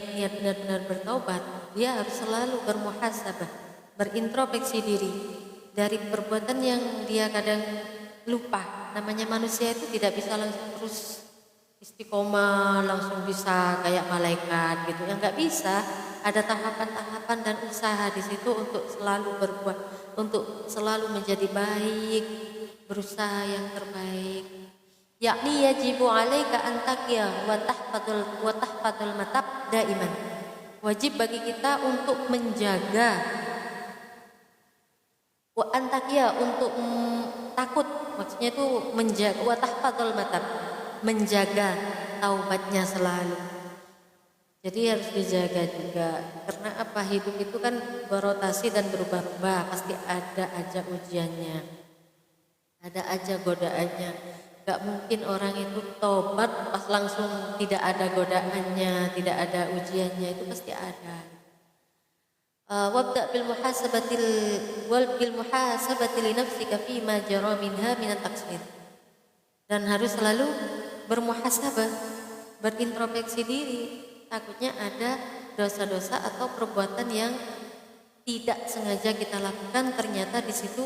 niat benar-benar bertaubat, dia harus selalu bermuhasabah, berintrospeksi diri dari perbuatan yang dia kadang lupa. Namanya manusia itu tidak bisa langsung terus istiqomah, langsung bisa kayak malaikat gitu ya, nggak bisa. Ada tahapan-tahapan dan usaha di situ untuk selalu berbuat, untuk selalu menjadi baik, berusaha yang terbaik. Yakni yajibu alaika an taqya wa tahfadul matab daiman. Wajib bagi kita untuk menjaga wa an taqya, untuk takut, maksudnya itu menjaga wa tahfadul matab, menjaga taubatnya selalu. Jadi harus dijaga juga. Karena apa? Hidup itu kan berotasi dan berubah-ubah, pasti ada aja ujiannya, ada aja godaannya. Gak mungkin orang itu tobat pas langsung tidak ada godaannya, tidak ada ujiannya, itu pasti ada. Wabda bil muhasabati li nafsika fi ma jara minha min at-taqsir. Dan harus selalu bermuhasabah, berintrospeksi diri. Takutnya ada dosa-dosa atau perbuatan yang tidak sengaja kita lakukan, ternyata di situ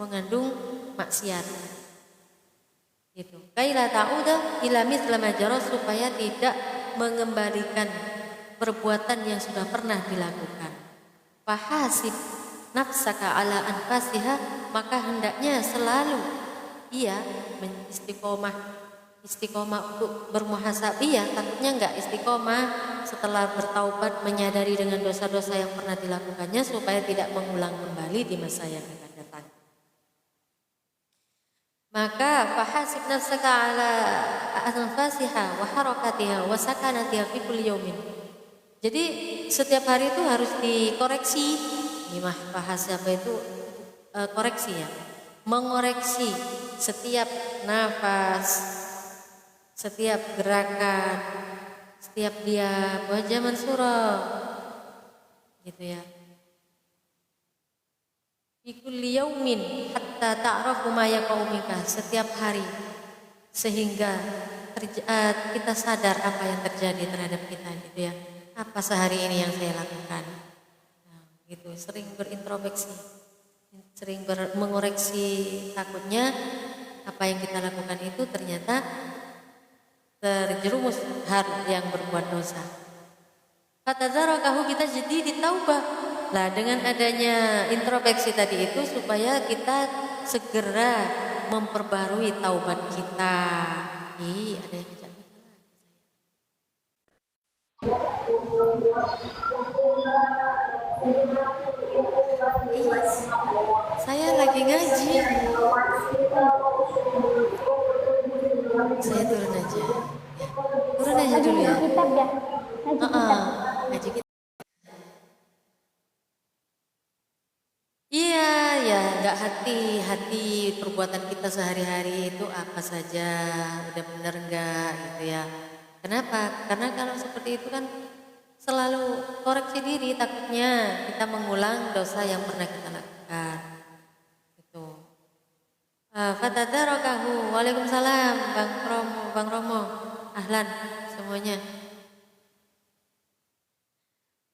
mengandung maksiat. Gitu. Kaila ta'uda ila mithla ma jara, supaya tidak mengembalikan perbuatan yang sudah pernah dilakukan. Fahasib nafsaka ala anfasiha, maka hendaknya selalu ia istiqomah untuk bermuhasabah. Iya, takutnya enggak istiqomah setelah bertaubat, menyadari dengan dosa-dosa yang pernah dilakukannya supaya tidak mengulang kembali di masa yang akan datang. Maka fahasib nafsaka ala anfasiha wa harakatiha wa sakanatiha fi kulli yaumin. Jadi setiap hari itu harus dikoreksi. Ini mah bahasa apa itu, koreksi ya. Mengoreksi setiap nafas, setiap gerakan, setiap dia wajah mansura. Gitu ya. Fi kulli yaumin hatta ta'rafu ma yaqau minka, setiap hari, sehingga kita sadar apa yang terjadi terhadap kita gitu ya. Apa sehari ini yang saya lakukan? Nah, gitu, sering berintrospeksi, sering mengoreksi, takutnya apa yang kita lakukan itu ternyata terjerumus hal yang berbuat dosa. Fatadzarakahu kita jadi ditaubah. Lah dengan adanya introspeksi tadi itu supaya kita segera memperbarui taubat kita. Ada yang ngajak kita lagi. Saya lagi ngaji. Saya turun aja. Turun aja dulu ya. Kitab ya. Ngaji kitab. Iya, ya nggak hati perbuatan kita sehari-hari itu apa saja, udah bener nggak gitu ya. Kenapa? Karena kalau seperti itu kan selalu koreksi diri, takutnya kita mengulang dosa yang pernah kita lakukan. Gitu. Fatadzarakahu. Waalaikumsalam Bang Romo. Ahlan semuanya.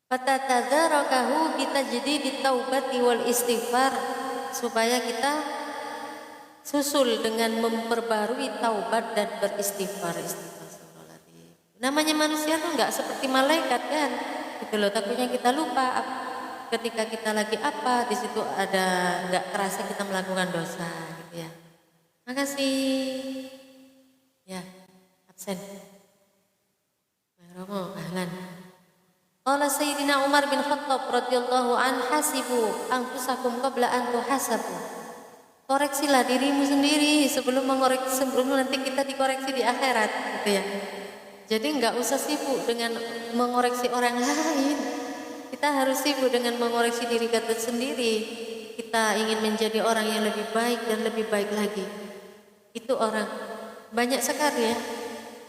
Fatatadzarakahu kita jadi ditaubati wal istighfar, supaya kita susul dengan memperbarui taubat dan beristighfar. Namanya manusia tuh nggak seperti malaikat kan, gitu loh. Takutnya kita lupa ketika kita lagi apa, di situ ada nggak kerasa kita melakukan dosa, gitu ya. Makasih. Ya, absen. Bang Romo, ahlan. Qala Sayyidina Umar bin Khattab radhiyallahu an, hasibu anfusakum qabla an tuhasabu. Koreksilah dirimu sendiri sebelum nanti kita dikoreksi di akhirat, gitu ya. Jadi enggak usah sibuk dengan mengoreksi orang lain. Kita harus sibuk dengan mengoreksi diri kita sendiri. Kita ingin menjadi orang yang lebih baik dan lebih baik lagi. Itu orang banyak sekali ya.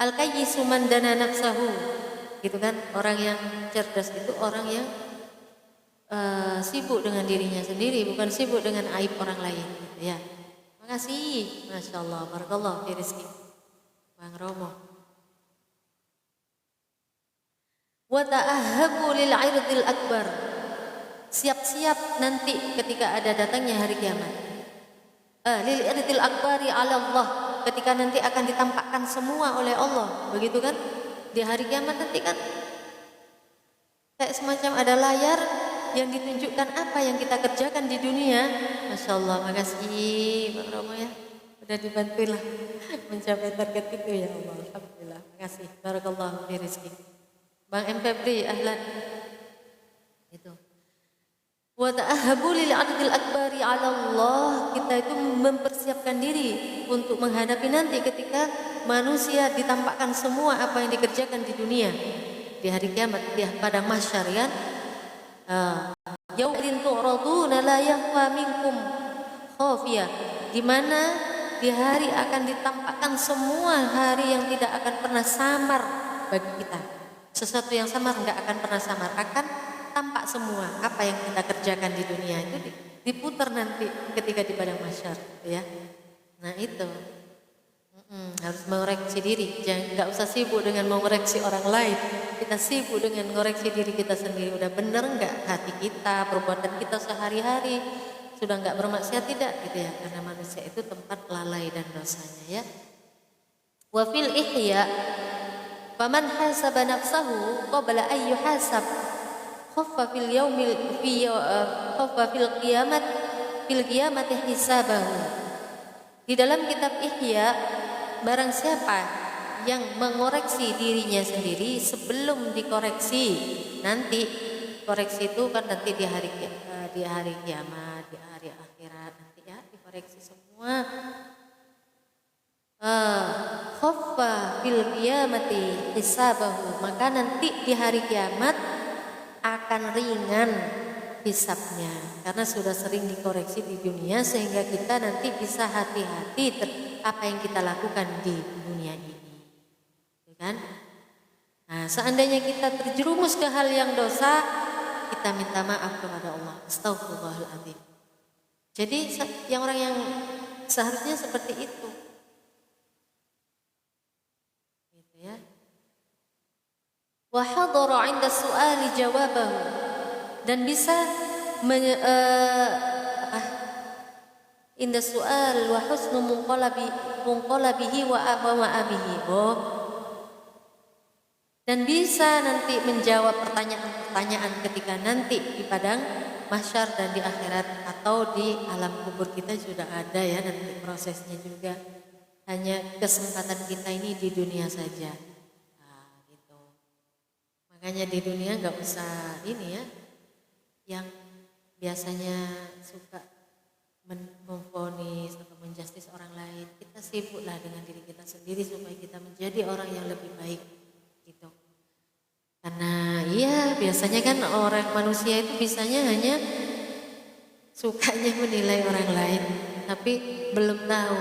Al-qayyisu man dana nafsahu. Gitu kan, orang yang cerdas itu orang yang sibuk dengan dirinya sendiri, bukan sibuk dengan aib orang lain, gitu ya. Makasih, masya Allah, barakallah fi rizki, Bang Romo. Wa ta'ahhabu lil 'irdil akbar. Siap-siap nanti ketika ada datangnya hari kiamat. Lil 'irdil akbari 'ala Allah, ketika nanti akan ditampakkan semua oleh Allah, begitu kan? Di hari kiamat nanti kan kayak semacam ada layar yang ditunjukkan apa yang kita kerjakan di dunia. Masya Allah, makasih Pak Romo ya, udah dibantulah mencapai target itu ya Allah. Alhamdulillah, makasih. Barakallahu fi rizki. Bang M. Febri, ahlan. Itu. Wa ta'ahhabu lil 'adil akbari 'ala Allah, kita itu mempersiapkan diri untuk menghadapi nanti ketika manusia ditampakkan semua apa yang dikerjakan di dunia di hari kiamat, di padang mahsyar ya. Yaumin tu'raduna la yakhfa minkum khafiyah, di mana di hari akan ditampakkan semua hari yang tidak akan pernah samar bagi kita. Sesuatu yang samar enggak akan pernah samar, akan tampak semua apa yang kita kerjakan di dunia itu diputar nanti ketika di padang mahsyar ya. Nah itu harus mengoreksi diri, jangan nggak usah sibuk dengan mengoreksi orang lain, kita sibuk dengan mengoreksi diri kita sendiri. Udah bener nggak hati kita, perbuatan kita sehari-hari, sudah nggak bermaksiat tidak gitu ya, karena manusia itu tempat lalai dan dosanya ya. Wa fil ihya faman hasaba nafsahu qabla an yuhasab khaffa fil yaumil khaffa fil qiyamati hisabahu. Di dalam kitab Ihya, barang siapa yang mengoreksi dirinya sendiri sebelum dikoreksi nanti, koreksi itu kan nanti di hari kiamat, di hari akhirat nanti ya dikoreksi semua. Khaffa fil qiyamati hisabahu, maka nanti di hari kiamat akan ringan hisabnya karena sudah sering dikoreksi di dunia, sehingga kita nanti bisa hati-hati apa yang kita lakukan di dunia ini, kan? Nah, seandainya kita terjerumus ke hal yang dosa, kita minta maaf kepada Allah. Astagfirullahaladzim. Jadi yang orang yang seharusnya seperti itu, gitu ya. Wa hadara 'inda su'ali jawabahu, dan bisa inda su'al wa husnu munqalabihi wa ma'abihi. Dan bisa nanti menjawab pertanyaan-pertanyaan ketika nanti di padang mahsyar dan di akhirat, atau di alam kubur kita sudah ada ya nanti prosesnya juga. Hanya kesempatan kita ini di dunia saja. Nah, gitu. Makanya di dunia nggak usah ini ya, yang biasanya suka memvonis atau menjustis orang lain. Kita sibuklah dengan diri kita sendiri supaya kita menjadi orang yang lebih baik gitu. Karena iya biasanya kan orang manusia itu bisanya hanya sukanya menilai orang lain, tapi belum tahu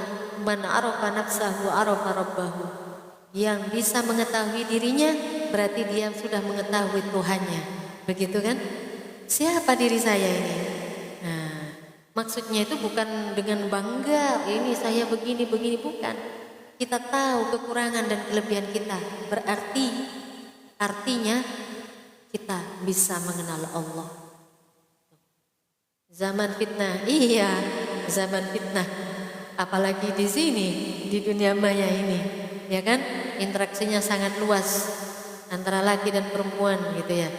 man arafa nafsahu arafa rabbahu. Yang bisa mengetahui dirinya berarti dia sudah mengetahui Tuhannya. Begitu kan? Siapa diri saya ini? Nah, maksudnya itu bukan dengan bangga, ini saya begini, bukan. Kita tahu kekurangan dan kelebihan kita, artinya kita bisa mengenal Allah. Zaman fitnah, iya, zaman fitnah. Apalagi di sini, di dunia maya ini, ya kan? Interaksinya sangat luas antara laki dan perempuan gitu ya.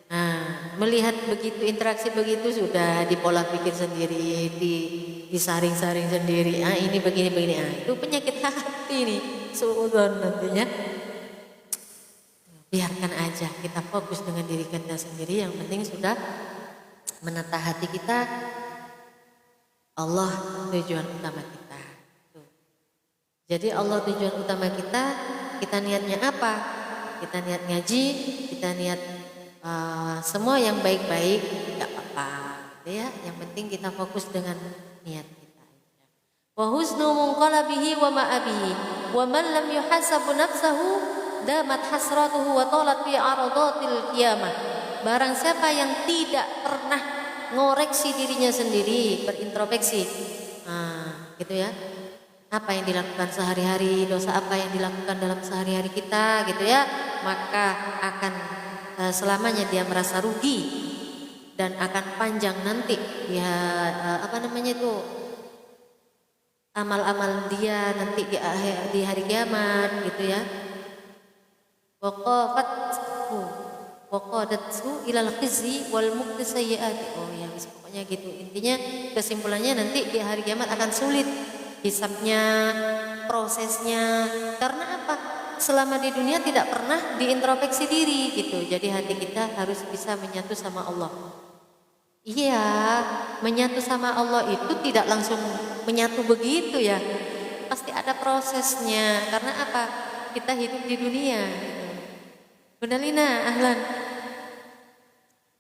Nah, melihat begitu, interaksi begitu sudah dipola pikir sendiri, disaring-saring sendiri. Ini begini. Itu penyakit hati nih, suudzon nantinya. Biarkan aja, kita fokus dengan diri kita sendiri. Yang penting sudah menata hati kita, Allah tujuan utama kita. Jadi Allah tujuan utama kita niatnya apa? Kita niat ngaji, kita niat semua yang baik-baik, nggak apa-apa, gitu ya. Yang penting kita fokus dengan niat kita. Wa husnu munqalabihi wa ma'abihi, wa man lam yuhasabu nafsahu damat hasratuhu wa talat fi aradatil qiyamah. Barang siapa yang tidak pernah ngoreksi dirinya sendiri, berintrospeksi, gitu ya. Apa yang dilakukan sehari-hari, dosa apa yang dilakukan dalam sehari-hari kita, gitu ya, maka akan selamanya dia merasa rugi dan akan panjang nanti dia amal-amal dia nanti di hari kiamat gitu ya. Waqadatsu ilal khizi wal mukti sayyiati. Oh ya, pokoknya gitu. Intinya kesimpulannya nanti di hari kiamat akan sulit hisabnya, prosesnya. Karena apa? Selama di dunia tidak pernah diintrospeksi diri gitu. Jadi hati kita harus bisa menyatu sama Allah. Iya, menyatu sama Allah itu tidak langsung menyatu begitu ya. Pasti ada prosesnya. Karena apa? Kita hidup di dunia. Benar Lina, ahlan.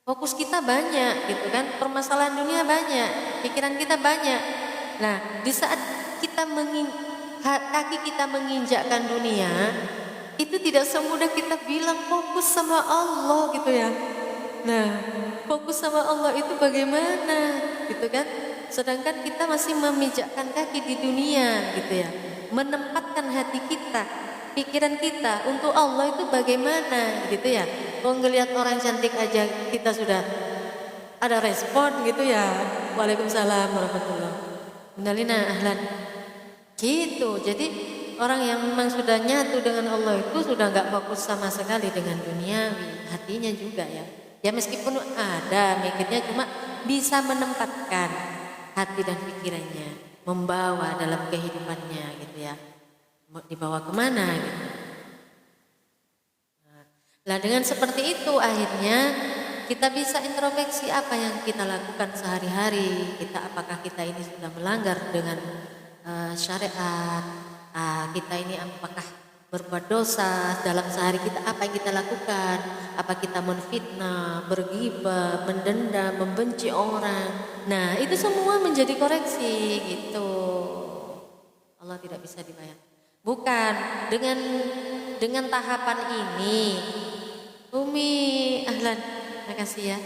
Fokus kita banyak gitu kan. Permasalahan dunia banyak, pikiran kita banyak. Nah, di saat kita kaki kita menginjakkan dunia, itu tidak semudah kita bilang fokus sama Allah gitu ya. Nah, fokus sama Allah itu bagaimana gitu kan? Sedangkan kita masih memijakkan kaki di dunia gitu ya. Menempatkan hati kita, pikiran kita untuk Allah itu bagaimana gitu ya. Kalau ngelihat orang cantik aja kita sudah ada respon gitu ya. Waalaikumsalam warahmatullahi wabarakatuh. Benalina ahlan. Gitu. Jadi orang yang memang sudah nyatu dengan Allah itu sudah nggak fokus sama sekali dengan duniawi, hatinya juga ya. Ya meskipun ada mikirnya cuma bisa menempatkan hati dan pikirannya, membawa dalam kehidupannya gitu ya. Mau dibawa kemana gitu. Nah dengan seperti itu akhirnya kita bisa introspeksi apa yang kita lakukan sehari-hari. Apakah kita ini sudah melanggar dengan syariat, kita ini apakah berbuat dosa dalam sehari kita, apa yang kita lakukan, apa kita menfitnah, berghibah, mendendam, membenci orang. Nah itu semua menjadi koreksi gitu. Allah tidak bisa dibayar. Bukan dengan tahapan ini. Umi ahlan, makasih ya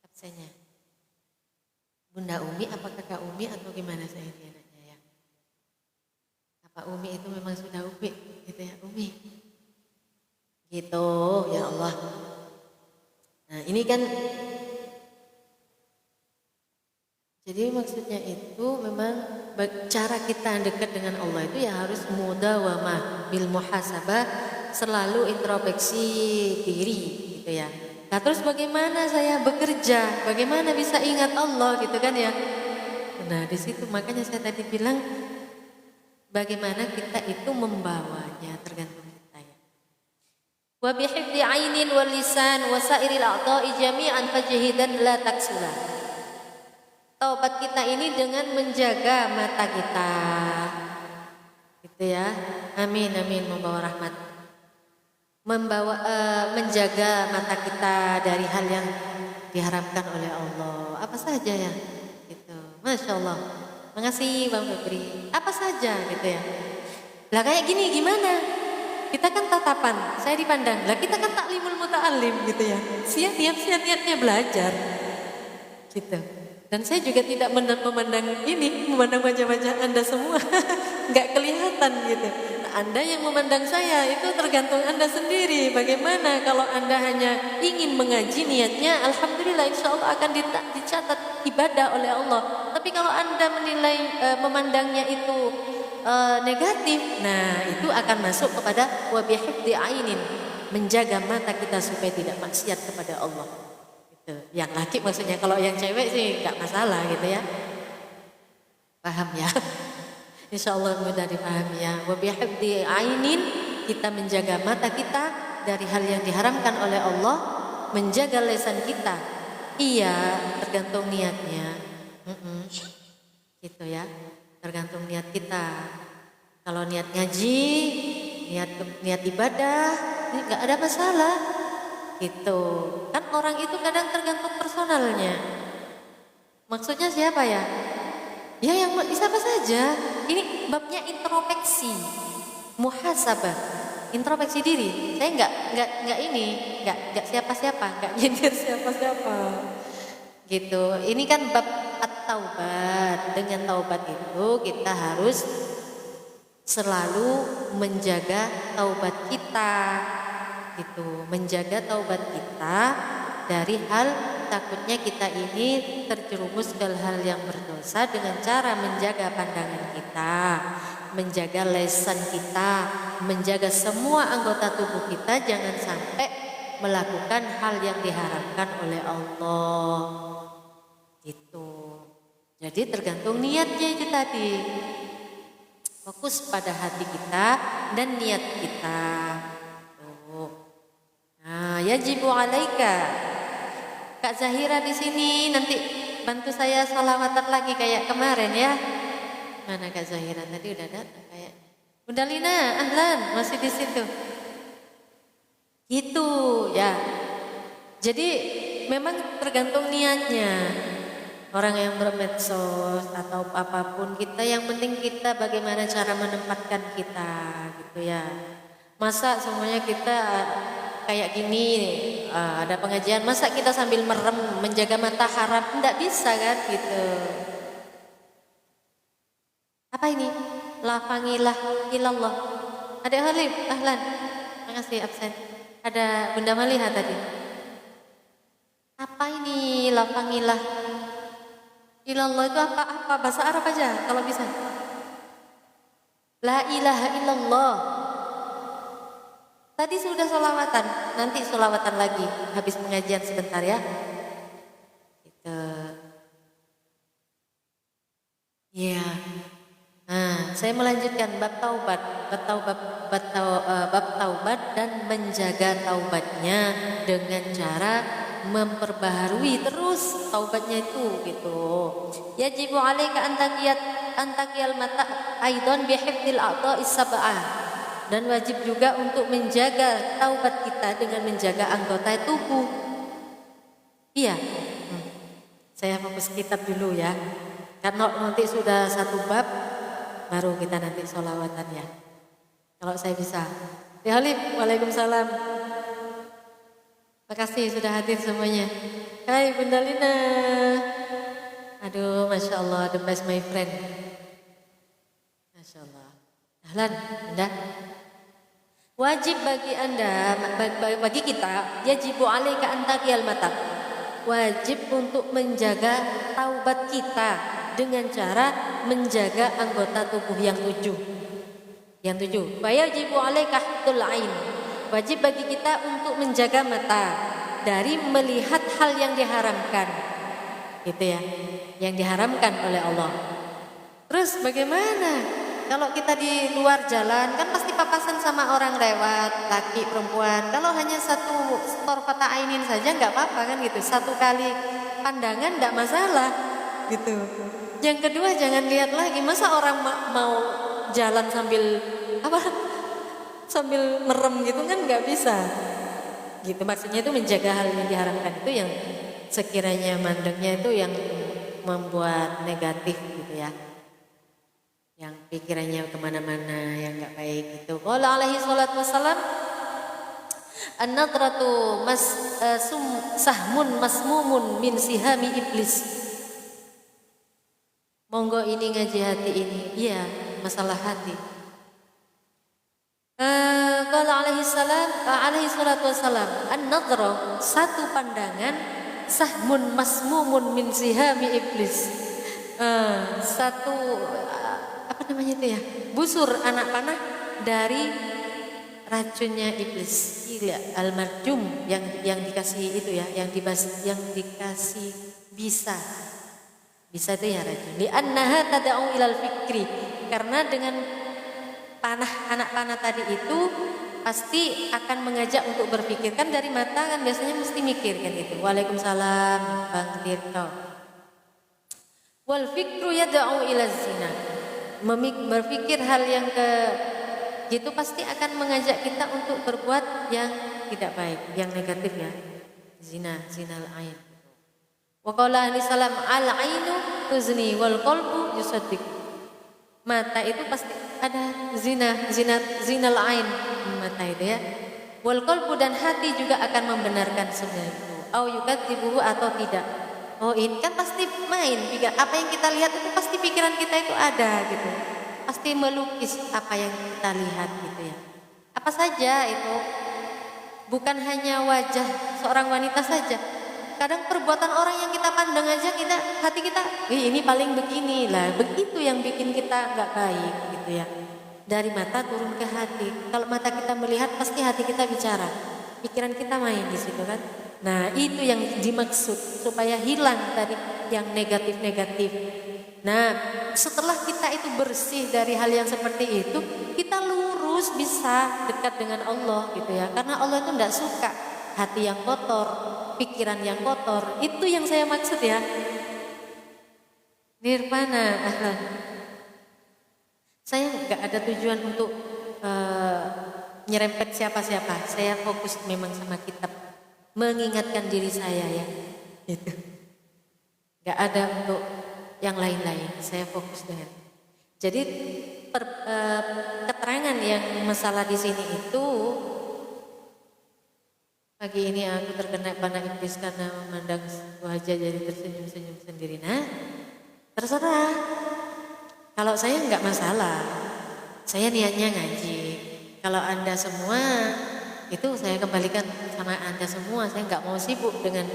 absennya. Bunda Umi apa kakak Umi atau gimana saya anaknya ya? Apa Umi itu memang sudah Umi gitu ya Umi? Gitu ya Allah. Nah ini kan jadi maksudnya itu memang cara kita dekat dengan Allah itu ya harus mudawamah bil muhasabah, selalu introspeksi diri gitu ya. Nah terus bagaimana saya bekerja, bagaimana bisa ingat Allah gitu kan ya. Nah di situ makanya saya tadi bilang bagaimana kita itu membawanya tergantung kita ya. Wa bihifdi ainin wal lisan wa sairil a'dha'i jami'an fajhidan la taksula. Taubat kita ini dengan menjaga mata kita. Gitu ya. Amin amin membawa rahmat. Menjaga mata kita dari hal yang diharapkan oleh Allah. Apa saja ya gitu. Masya Allah. Makasih Bang Febri. Apa saja gitu ya. Lah kayak gini gimana? Kita kan tatapan, saya dipandang. Lah kita kan taklimul muta'alim gitu ya. Siap-siap niatnya belajar. Gitu. Dan saya juga tidak memandang wajah-wajah Anda semua. Enggak kelihatan gitu. Anda yang memandang saya itu tergantung Anda sendiri. Bagaimana kalau Anda hanya ingin mengaji niatnya, alhamdulillah insya Allah akan dicatat ibadah oleh Allah. Tapi kalau Anda menilai memandangnya itu negatif, nah itu akan masuk kepada wabihifdi ainin, menjaga mata kita supaya tidak maksiat kepada Allah. Gitu. Yang laki maksudnya, kalau yang cewek sih nggak masalah gitu ya. Paham ya? Insya Allah mudah dipahami ya. Wa bihifdi ainin, kita menjaga mata kita dari hal yang diharamkan oleh Allah, menjaga lisan kita. Iya, tergantung niatnya. Gitu ya. Tergantung niat kita. Kalau niat ngaji, niat ibadah, ini nggak ada masalah. Gitu. Kan orang itu kadang tergantung personalnya. Maksudnya siapa ya? Ya yang siapa saja. Ini babnya introspeksi, muhasabah, introspeksi diri. Saya nggak siapa-siapa, nggak nyindir siapa-siapa. Gitu. Ini kan bab at-taubat. Dengan taubat itu kita harus selalu menjaga taubat kita. gitu, menjaga taubat kita dari hal takutnya kita ini terjerumus ke hal yang berdosa dengan cara menjaga pandangan kita, menjaga lisan kita, menjaga semua anggota tubuh kita jangan sampai melakukan hal yang diharamkan oleh Allah. Gitu. Jadi tergantung niatnya itu tadi. Fokus pada hati kita dan niat kita. Tuh. Nah, yajibu alaika. Kak Zahira di sini nanti bantu saya sholawatan lagi kayak kemarin ya. Mana Kak Zahira tadi udah datang kayak. Bunda Lina, ahlan, masih di situ. Gitu ya. Jadi memang tergantung niatnya. Orang yang bermedsos atau apapun kita, yang penting kita bagaimana cara menempatkan kita gitu ya. Masa semuanya kita kayak gini ada pengajian, masa kita sambil merem menjaga mata haram, enggak bisa kan gitu. Apa ini? La fangilah ilallah. Ada Halif, ahlan. Makasih absen. Ada Bunda Maliha tadi. Apa ini la fangilah ilallah itu apa? Bahasa Arab aja kalau bisa. La ilaha illallah. Tadi sudah sholawatan, nanti sholawatan lagi habis pengajian sebentar ya. Gitu. Ya. Yeah. Nah, saya melanjutkan bab taubat, bab taubat dan menjaga taubatnya dengan cara memperbaharui terus taubatnya itu gitu. Yajibu alaika antaqiyal mata aidan bihifdzil a'dha'is sab'ah. Dan wajib juga untuk menjaga taubat kita dengan menjaga anggota tubuh. Iya. Saya fokus kitab dulu ya. Karena nanti sudah satu bab baru kita nanti sholawatan ya. Kalau saya bisa. Ya Halif, waalaikumsalam. Makasih sudah hadir semuanya. Hai Bunda Lina. Aduh, Masya Allah, the best my friend. Masya Allah. Ahlan, Bunda. Wajib bagi Anda, bagi kita, yajibu alaika antaqiyal mata. Wajib untuk menjaga taubat kita dengan cara menjaga anggota tubuh yang 7. Yang 7. Wajibu alaika hifdzul ain. Wajib bagi kita untuk menjaga mata dari melihat hal yang diharamkan. Gitu ya. Yang diharamkan oleh Allah. Terus bagaimana? Kalau kita di luar jalan kan pasti papasan sama orang lewat, laki, perempuan. Kalau hanya satu torfata ainin saja nggak apa-apa kan gitu. Satu kali pandangan nggak masalah gitu. Yang kedua jangan lihat lagi. Masa orang mau jalan sambil apa? Sambil merem gitu kan nggak bisa. Gitu maksudnya itu menjaga hal yang diharamkan itu yang sekiranya mandangnya itu yang membuat negatif gitu ya. Yang pikirannya kemana-mana yang nggak baik gitu. Qala alaihi salatu wassalam an-nadratu sahmun masmumun min sihami iblis. Monggo ini ngaji hati ini. Iya, masalah hati. Qala alaihi salatu wassalam an-nadra, satu pandangan, sahmun masmumun min sihami iblis. Satu apa namanya itu ya, busur anak panah dari racunnya iblis. Gila, al-marjum yang dikasih itu ya, yang dikasih bisa itu ya racun. Di annaha tad'u ilal fikri, karena dengan anak panah tadi itu pasti akan mengajak untuk berpikir. Kan dari mata kan biasanya mesti mikir kan itu. Waalaikumsalam Bang Tirto. Wal fikru yad'u ila zina. Berpikir hal yang gitu pasti akan mengajak kita untuk berbuat yang tidak baik, yang negatif ya. Zinal ain. Wa qala alaihi salam al-ainu tuzni wal qalbu yusaddiq. Mata itu pasti ada zinal ain, mata itu ya. Wal qalbu, dan hati juga akan membenarkan semua itu. Au yukadzibuhu, atau tidak. Oh ini kan pasti main, apa yang kita lihat itu pasti pikiran kita itu ada gitu. Pasti melukis apa yang kita lihat gitu ya. Apa saja itu. bukan hanya wajah seorang wanita saja. Kadang perbuatan orang yang kita pandang aja hati kita, ini paling begini lah. Begitu yang bikin kita nggak baik gitu ya. Dari mata turun ke hati. Kalau mata kita melihat pasti hati kita bicara. Pikiran kita main di situ kan. Nah itu yang dimaksud supaya hilang tadi yang negatif-negatif. Nah setelah kita itu bersih dari hal yang seperti itu, kita lurus bisa dekat dengan Allah gitu ya. Karena Allah itu tidak suka hati yang kotor, pikiran yang kotor. Itu yang saya maksud ya. Nirvana, ahlan. Saya nggak ada tujuan untuk nyerempet siapa-siapa. Saya fokus memang sama kitab, mengingatkan diri saya ya. Itu. Nggak ada untuk yang lain-lain. Saya fokus dengan. Jadi keterangan yang masalah di sini itu, pagi ini aku terkena panah iblis karena memandang wajah jadi tersenyum-senyum sendiri. Nah, terserah. Kalau saya nggak masalah, saya niatnya ngaji. Kalau Anda semua, itu saya kembalikan sama Anda semua. Saya nggak mau sibuk dengan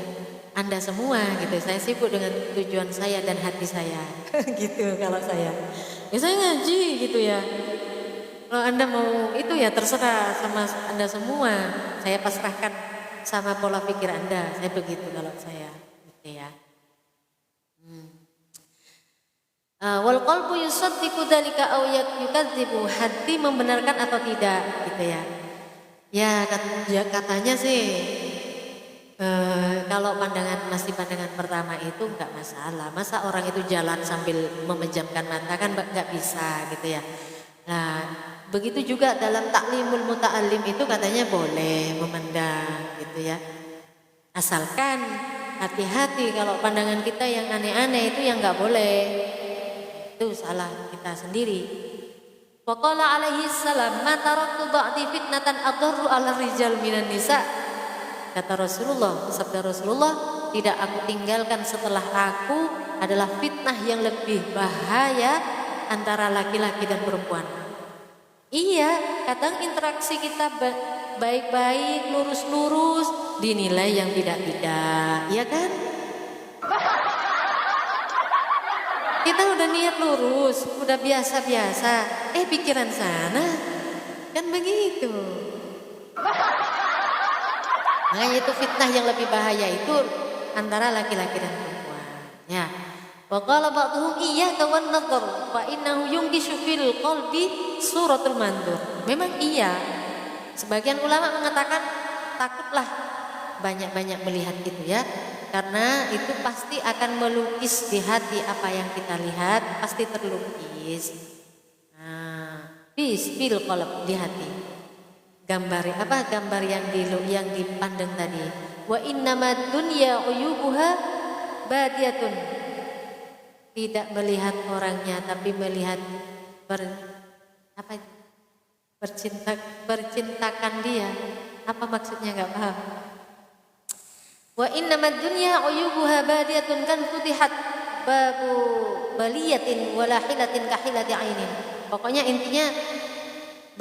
Anda semua gitu. Saya sibuk dengan tujuan saya dan hati saya. Gitu kalau saya. Ya saya ngaji gitu ya. Kalau Anda mau itu ya terserah sama Anda semua. Saya pasrahkan sama pola pikir Anda. Saya begitu kalau saya gitu ya. Wal qalbu yusaddiqu dzalika aw yukadzibu, hati membenarkan atau tidak gitu ya. Ya katanya sih kalau masih pandangan pertama itu enggak masalah. Masa orang itu jalan sambil memejamkan mata kan enggak bisa gitu ya. Nah, begitu juga dalam taklimul muta'allim itu katanya boleh memandang gitu ya. Asalkan hati-hati kalau pandangan kita yang aneh-aneh itu yang enggak boleh. Itu salah kita sendiri. Waqala alaihi salam, "Ma taraktu ba'di fitnatan adarru 'ala rijal minan nisa." Kata Rasulullah, sabda Rasulullah, tidak aku tinggalkan setelah aku adalah fitnah yang lebih bahaya antara laki-laki dan perempuan. Iya, kadang interaksi kita baik-baik, lurus-lurus, dinilai yang tidak-tidak, iya kan? Kita udah niat lurus, udah biasa-biasa, pikiran sana, kan begitu. Makanya itu fitnah yang lebih bahaya itu antara laki-laki dan perempuan. Ya. Wa qala ba'dhum iyyaka wan nadhar fa innahu yunqishu fil qalbi suratul mandur. Memang iya. Sebagian ulama mengatakan takutlah banyak-banyak melihat itu ya. Karena itu pasti akan melukis di hati apa yang kita lihat, pasti terlukis. Nah, fil qalb di hati. Gambar yang dipandang tadi. Wa innamad dunya uyubuha badiyatun. Tidak melihat orangnya tapi melihat bercintakan dia. Apa maksudnya enggak paham? Wa innamad dunya uyubuha badiyatun kan futihat babu baliyatin wala hilatin kahilati ainin. Pokoknya intinya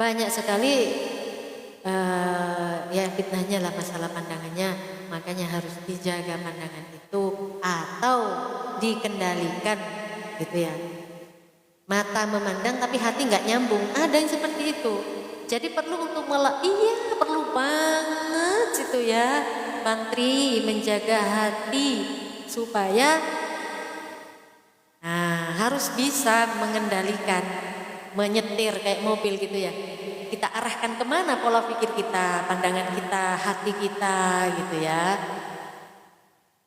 banyak sekali ya fitnahnya lah masalah pandangannya, makanya harus dijaga pandangan itu atau dikendalikan gitu ya. Mata memandang tapi hati nggak nyambung, ada yang seperti itu. Jadi perlu untuk perlu banget itu ya. Mantri menjaga hati supaya harus bisa mengendalikan, menyetir kayak mobil gitu ya. Kita arahkan kemana pola pikir kita, pandangan kita, hati kita gitu ya.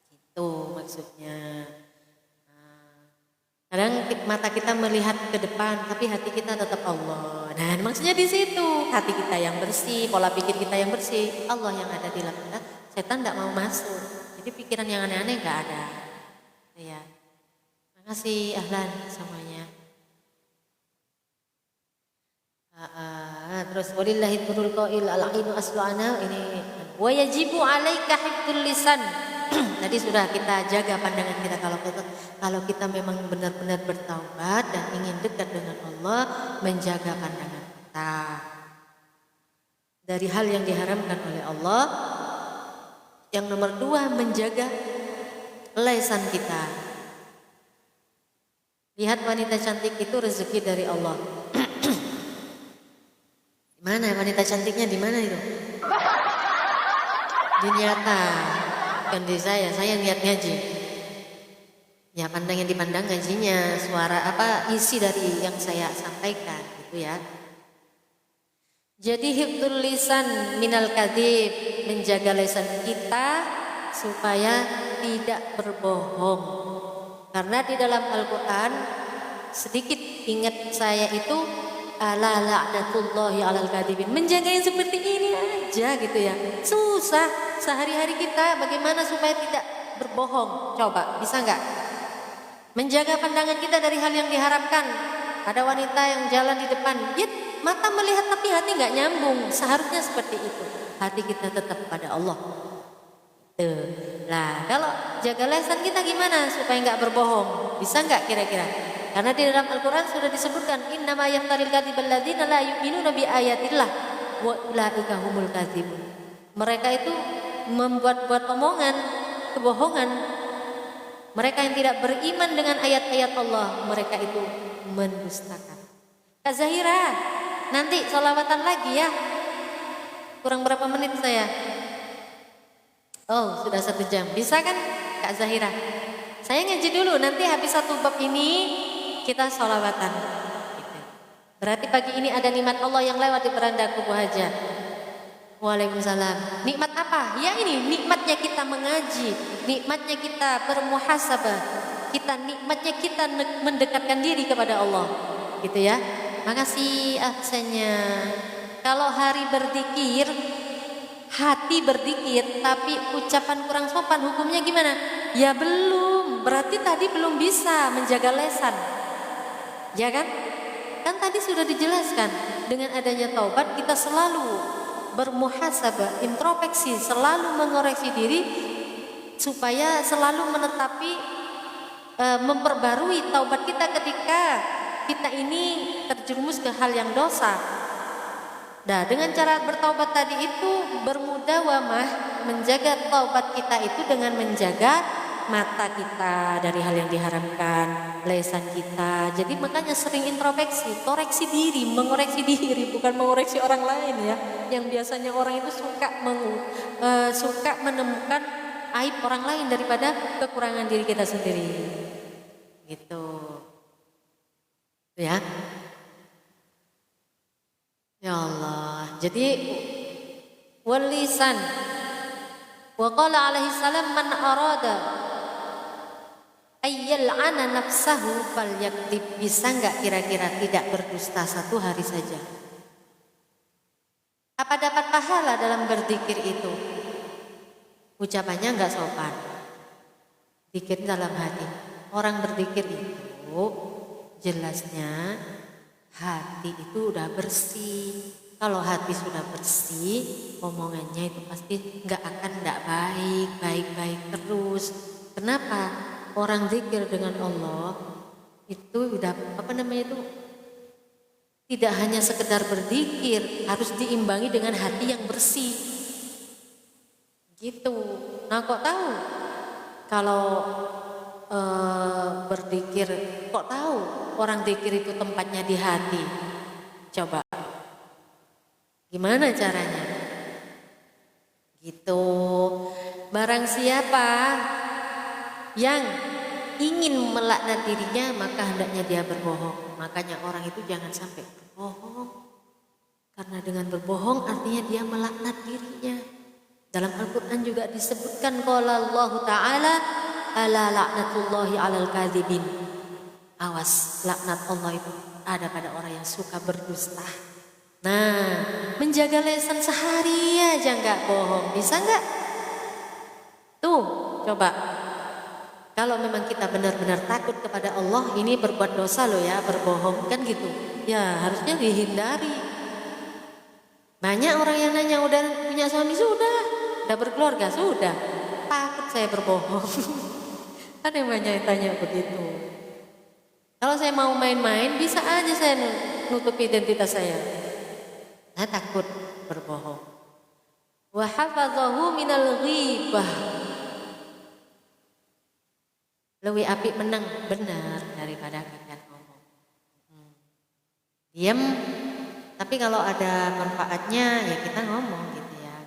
Itu maksudnya. Kadang mata kita melihat ke depan tapi hati kita tetap Allah. Nah maksudnya di situ hati kita yang bersih, pola pikir kita yang bersih, Allah yang ada di dalam kita. Setan tidak mau masuk, jadi pikiran yang aneh-aneh nggak ada. Ya, makasih ahlan semuanya. Terus walillahi dzurul qail al-ainu aslu'ana ini wa yajibu 'alaika hifdzul lisan. Tadi sudah kita jaga pandangan kita kalau kita memang benar-benar bertaubat dan ingin dekat dengan Allah, menjaga pandangan kita. dari hal yang diharamkan oleh Allah. Yang nomor 2, menjaga lisan kita. Lihat wanita cantik itu rezeki dari Allah. Mana wanita cantiknya, di mana itu? Di nyata, bukan di saya niat ngaji. Ya pandang yang dipandang ngajinya, suara apa isi dari yang saya sampaikan gitu ya. Jadi hifdzul lisan minal kadzib, menjaga lisan kita supaya tidak berbohong. Karena di dalam Al-Qur'an, sedikit ingat saya itu, ala la'natullahi 'alal kadzibin. Menjaga yang seperti ini aja gitu ya. Susah sehari-hari kita bagaimana supaya tidak berbohong. Coba, bisa enggak? Menjaga pandangan kita dari hal yang diharapkan. Ada wanita yang jalan di depan, mata melihat tapi hati enggak nyambung. Seharusnya seperti itu. Hati kita tetap pada Allah. Tuh. Nah, kalau jaga lisan kita gimana supaya enggak berbohong? Bisa enggak kira-kira? Karena di dalam Al-Quran sudah disebutkan, innama yaftaril kadzibal ladzina la yu'minuna bi ayatillah wa ulaika humul kadzibun. Mereka itu membuat-buat omongan, kebohongan. Mereka yang tidak beriman dengan ayat-ayat Allah, mereka itu mendustakan. Kak Zahira, nanti sholawatan lagi ya. Kurang berapa menit saya? Oh, sudah 1 jam. Bisa kan Kak Zahira? Saya ngaji dulu, nanti habis 1 bab ini kita sholawatan. Berarti pagi ini ada nikmat Allah yang lewat di beranda Kubu Haja. Waalaikumsalam. Nikmat apa? Ya ini nikmatnya kita mengaji, nikmatnya kita bermuhasabah, nikmatnya kita mendekatkan diri kepada Allah. Gitu ya. Makasih absennya. Kalau hari berzikir, hati berzikir tapi ucapan kurang sopan, hukumnya gimana? Ya belum. Berarti tadi belum bisa menjaga lisan. Ya kan? Kan tadi sudah dijelaskan, dengan adanya taubat kita selalu bermuhasabah, introspeksi, selalu mengoreksi diri supaya selalu menetapi, memperbarui taubat kita ketika kita ini terjerumus ke hal yang dosa. Nah, dengan cara bertaubat tadi itu bermudawamah menjaga taubat kita itu dengan menjaga mata kita dari hal yang diharamkan, lisan kita. Jadi makanya sering introspeksi, koreksi diri, mengoreksi diri, bukan mengoreksi orang lain ya. Yang biasanya orang itu suka menemukan aib orang lain daripada kekurangan diri kita sendiri. Gitu. Ya. Ya Allah. Jadi wal lisan. Wa qala alaihi salam man arada ayyal'ana nafsahu falyakdzib. Bisa enggak kira-kira tidak berdusta 1 hari saja? Apa dapat pahala dalam berzikir itu? Ucapannya enggak sopan. Zikir dalam hati. Orang berzikir itu jelasnya hati itu udah bersih. Kalau hati sudah bersih, omongannya itu pasti enggak baik terus. Kenapa? Orang zikir dengan Allah itu udah tidak hanya sekedar berzikir, harus diimbangi dengan hati yang bersih. Gitu. Nah, kok tahu? Kalau berzikir, kok tahu orang zikir itu tempatnya di hati? Coba. Gimana caranya? Gitu. Barang siapa yang ingin melaknat dirinya, maka hendaknya dia berbohong. Makanya orang itu jangan sampai berbohong. Karena dengan berbohong artinya dia melaknat dirinya. Dalam Al-Quran juga disebutkan qala Allah Ta'ala ala la'natullahi 'alal kadzibin. Awas, laknat Allah itu ada pada orang yang suka berdusta. Nah, menjaga lisan sehari aja enggak bohong, bisa enggak? Tuh, coba. Kalau memang kita benar-benar takut kepada Allah, ini berbuat dosa loh ya, berbohong kan gitu. Ya, harusnya dihindari. Banyak orang yang nanya, udah punya suami? Udah berkeluarga? Sudah. Takut saya berbohong. Ada yang banyak tanya begitu. Kalau saya mau main-main, bisa aja saya nutupi identitas saya. takut berbohong. Wa hafadhahu minal ghibah. Lebih apik menang benar daripada kakek ngomong. Diam, tapi kalau ada manfaatnya ya kita ngomong gitu ya.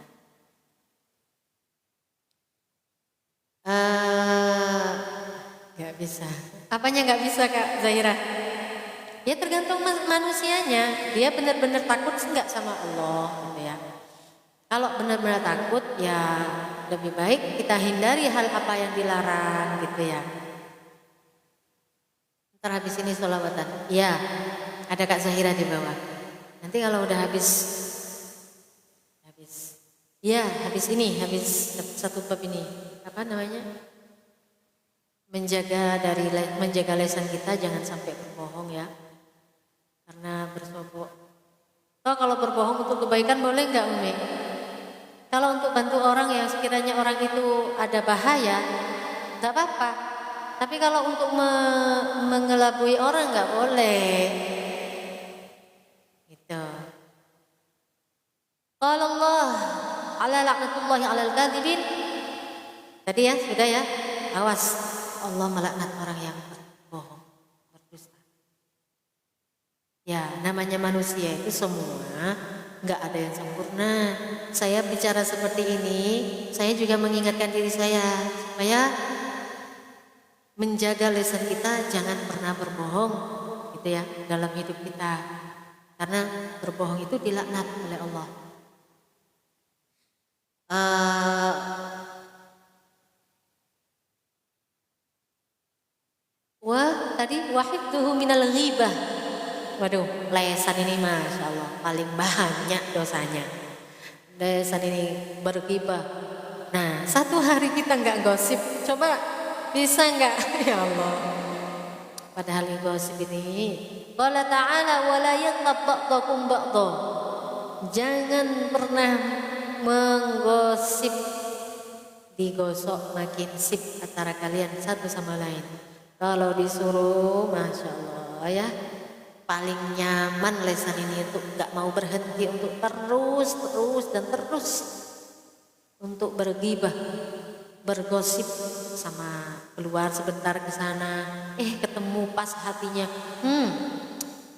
Gak bisa. Apanya gak bisa Kak Zahira? Ya tergantung manusianya. Dia benar-benar takut enggak sama Allah gitu ya. Kalau benar-benar takut ya lebih baik kita hindari hal apa yang dilarang gitu ya. Ntar habis ini sholawatan. Ya, ada Kak Zahira di bawah. Nanti kalau udah habis satu bab ini. Apa namanya? Menjaga lisan kita jangan sampai berbohong ya. Karena bersobok. Kalau berbohong untuk kebaikan boleh enggak Umi? Kalau untuk bantu orang yang sekiranya orang itu ada bahaya, enggak apa-apa. Tapi kalau untuk mengelabui orang enggak boleh. Gitu. Qala Allah ala la'natullahi 'alal kadhibin. Tadi ya, sudah ya. Awas, Allah melaknat orang yang berbohong, berdusta. Ya, namanya manusia itu semua enggak ada yang sempurna. Saya bicara seperti ini, saya juga mengingatkan diri saya supaya menjaga lisan kita jangan pernah berbohong gitu ya dalam hidup kita. Karena berbohong itu dilaknat oleh Allah. Tadi wahibduhu minal ghibah. Waduh, lesan ini Masya Allah paling banyak dosanya. Lesan ini berghibah. Nah, satu hari kita nggak gosip, coba bisa nggak? Ya Allah. Padahal gosip ini, qala ta'ala wa la yaghtab ba'dakum ba'dha. Jangan pernah menggosip, digosok makin sip antara kalian satu sama lain. Kalau disuruh, Masya Allah ya, paling nyaman lesan ini untuk nggak mau berhenti untuk terus untuk bergibah, bergosip sama keluar sebentar ke sana, ketemu pas hatinya,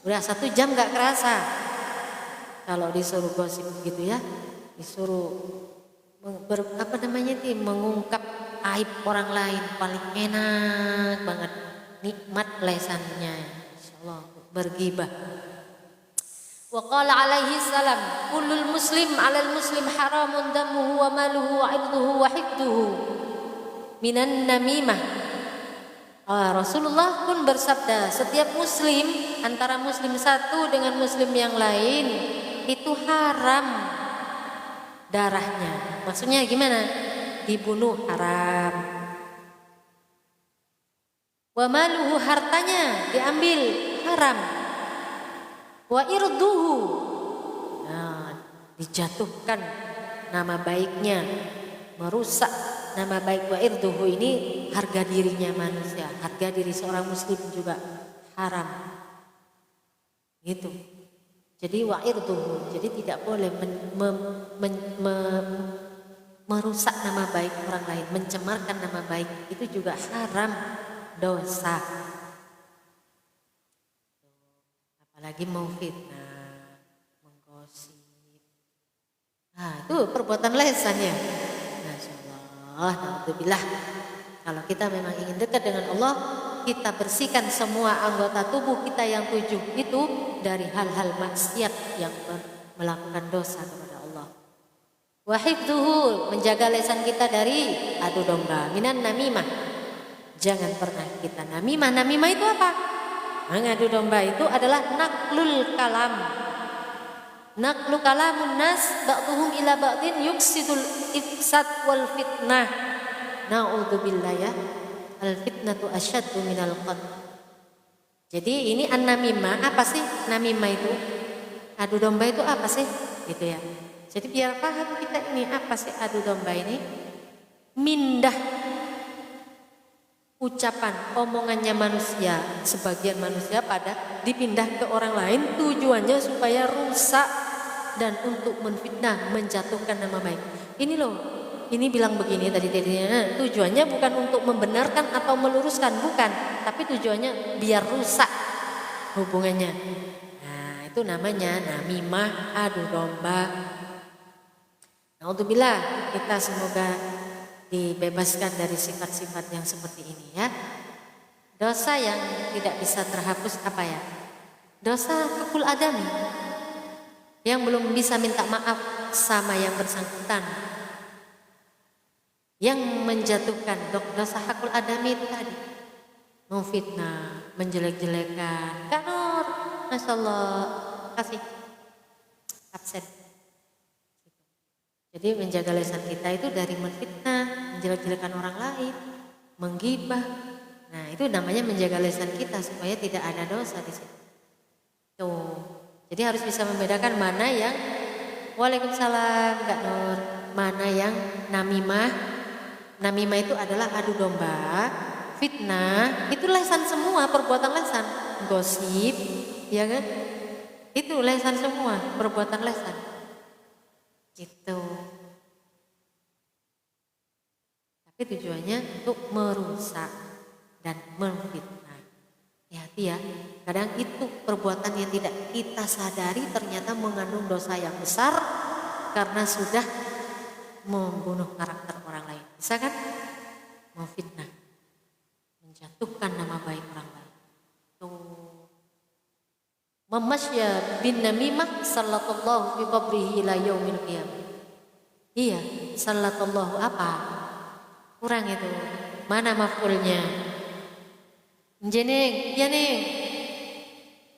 udah 1 jam nggak kerasa. Kalau disuruh gosip gitu ya, disuruh mengungkap aib orang lain, paling enak banget, nikmat lesannya, insyaallah bergibah. Wa qala alaihi salam, kullul muslim 'alal muslim haramun damuhu wa maluhu wa 'irduhu wa hifduhu minan namimah. Rasulullah pun bersabda, setiap muslim antara muslim satu dengan muslim yang lain itu haram darahnya. Maksudnya gimana? Dibunuh haram. Wa maluhu, hartanya diambil haram. Wa irduhu, dijatuhkan nama baiknya, merusak nama baik. Wa irduhu ini harga dirinya manusia, harga diri seorang muslim juga haram. Gitu. Jadi wa irduhu, jadi tidak boleh merusak nama baik orang lain, mencemarkan nama baik, itu juga haram, dosa. Apalagi mau fitnah, menggosip. Itu perbuatan lesan ya. Masya Allah, alhamdulillah. Kalau kita memang ingin dekat dengan Allah, kita bersihkan semua anggota tubuh kita yang 7 itu dari hal-hal maksiat yang melakukan dosa kepada Allah. Wa hifdzuhu, menjaga lisan kita dari adu domba, minan namimah. Jangan pernah kita namimah. Namimah itu apa? Mengadu domba itu adalah naklul kalam. Naklu kalamun nas ba'duhum ila ba'din yuksidul ifsad wal fitnah. Na'udzubillah ya. Al fitnatu asyaddu minal qatl. Jadi ini an-namimah, apa sih namimah itu? Adu domba itu apa sih? Gitu ya. Jadi biar paham kita ini apa sih adu domba ini? Mindah ucapan, omongannya manusia, sebagian manusia pada dipindah ke orang lain, tujuannya supaya rusak dan untuk menfitnah, menjatuhkan nama baik. Ini loh, ini bilang begini tadinya, tujuannya bukan untuk membenarkan atau meluruskan, bukan, tapi tujuannya biar rusak hubungannya. Nah, itu namanya namimah, adu domba. Naudzubillah, kita semoga dibebaskan dari sifat-sifat yang seperti ini ya. Dosa yang tidak bisa terhapus apa ya? Dosa hakul adami, yang belum bisa minta maaf sama yang bersangkutan, yang menjatuhkan. Dosa hakul adami itu tadi, memfitnah, menjelek-jelekan. Kak Nur, Masya Allah, kasih absen. Jadi menjaga lisan kita itu dari menfitnah, menjelek-jelekan orang lain, menggibah. Nah, itu namanya menjaga lisan kita supaya tidak ada dosa di situ. Tuh. Jadi harus bisa membedakan mana yang Waalaikumsalam Kak Nur, mana yang namimah. Namimah itu adalah adu domba, fitnah, itu lesan semua, perbuatan lesan, gosip, ya kan? Itu lesan semua, perbuatan lesan. Gitu. Tapi tujuannya untuk merusak dan memfitnah. Hati-hati ya. Kadang itu perbuatan yang tidak kita sadari ternyata mengandung dosa yang besar karena sudah membunuh karakter orang lain. Bisa kan? Memfitnah, menjatuhkan nama baik orang lain. Tuh. Mamasya bin namimah sallallahu fi qabrihi ila yaumil qiyamah. Iya, sallallahu apa? Kurang itu. Mana maf'ulnya? Jeneng, ya neng.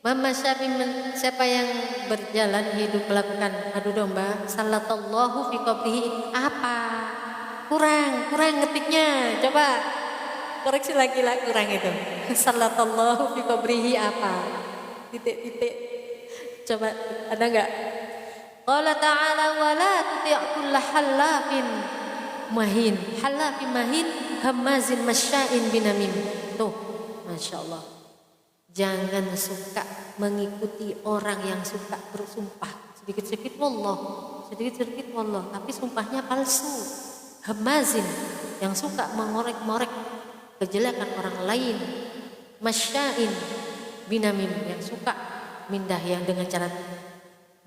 Mamasya siapa yang berjalan hidup melakukan adu domba, sallallahu fi qabrihi apa? Kurang ngetiknya. Coba koreksi lagi lah, kurang itu. Sallallahu fi qabrihi apa? Titik. Coba ada enggak? Qala ta'ala wa la tuti' kulla halafin mahin. Halafin mahin hamazin masya'in binamim. Tuh, Masya Allah. Jangan suka mengikuti orang yang suka bersumpah. Sedikit-sedikit wallah, tapi sumpahnya palsu. Hamazin, yang suka mengorek-ngorek kejelekan orang lain. Masya'in binamim, yang suka mindah yang dengan cara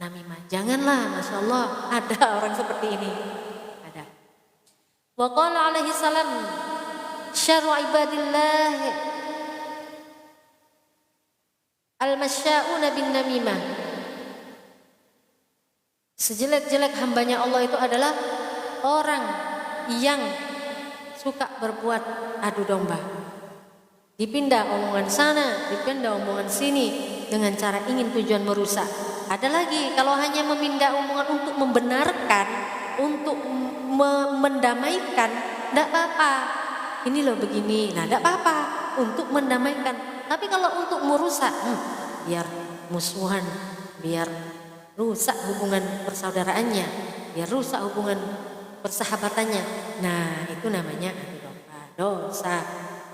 namimah. Janganlah, Masya Allah, ada orang seperti ini. Ada. Wa qala alaihi salam, syarru ibadillah al-masya'una bin namimah. Sejelek-jelek hambanya Allah itu adalah orang yang suka berbuat adu domba. Dipindah omongan sana, dipindah omongan sini dengan cara ingin tujuan merusak. Ada lagi kalau hanya memindah omongan untuk membenarkan, untuk mendamaikan, tidak apa-apa. Ini loh begini, nah tidak apa-apa untuk mendamaikan. Tapi kalau untuk merusak, biar musuhan, biar rusak hubungan persaudaraannya, biar rusak hubungan persahabatannya. Nah, itu namanya adu domba, dosa.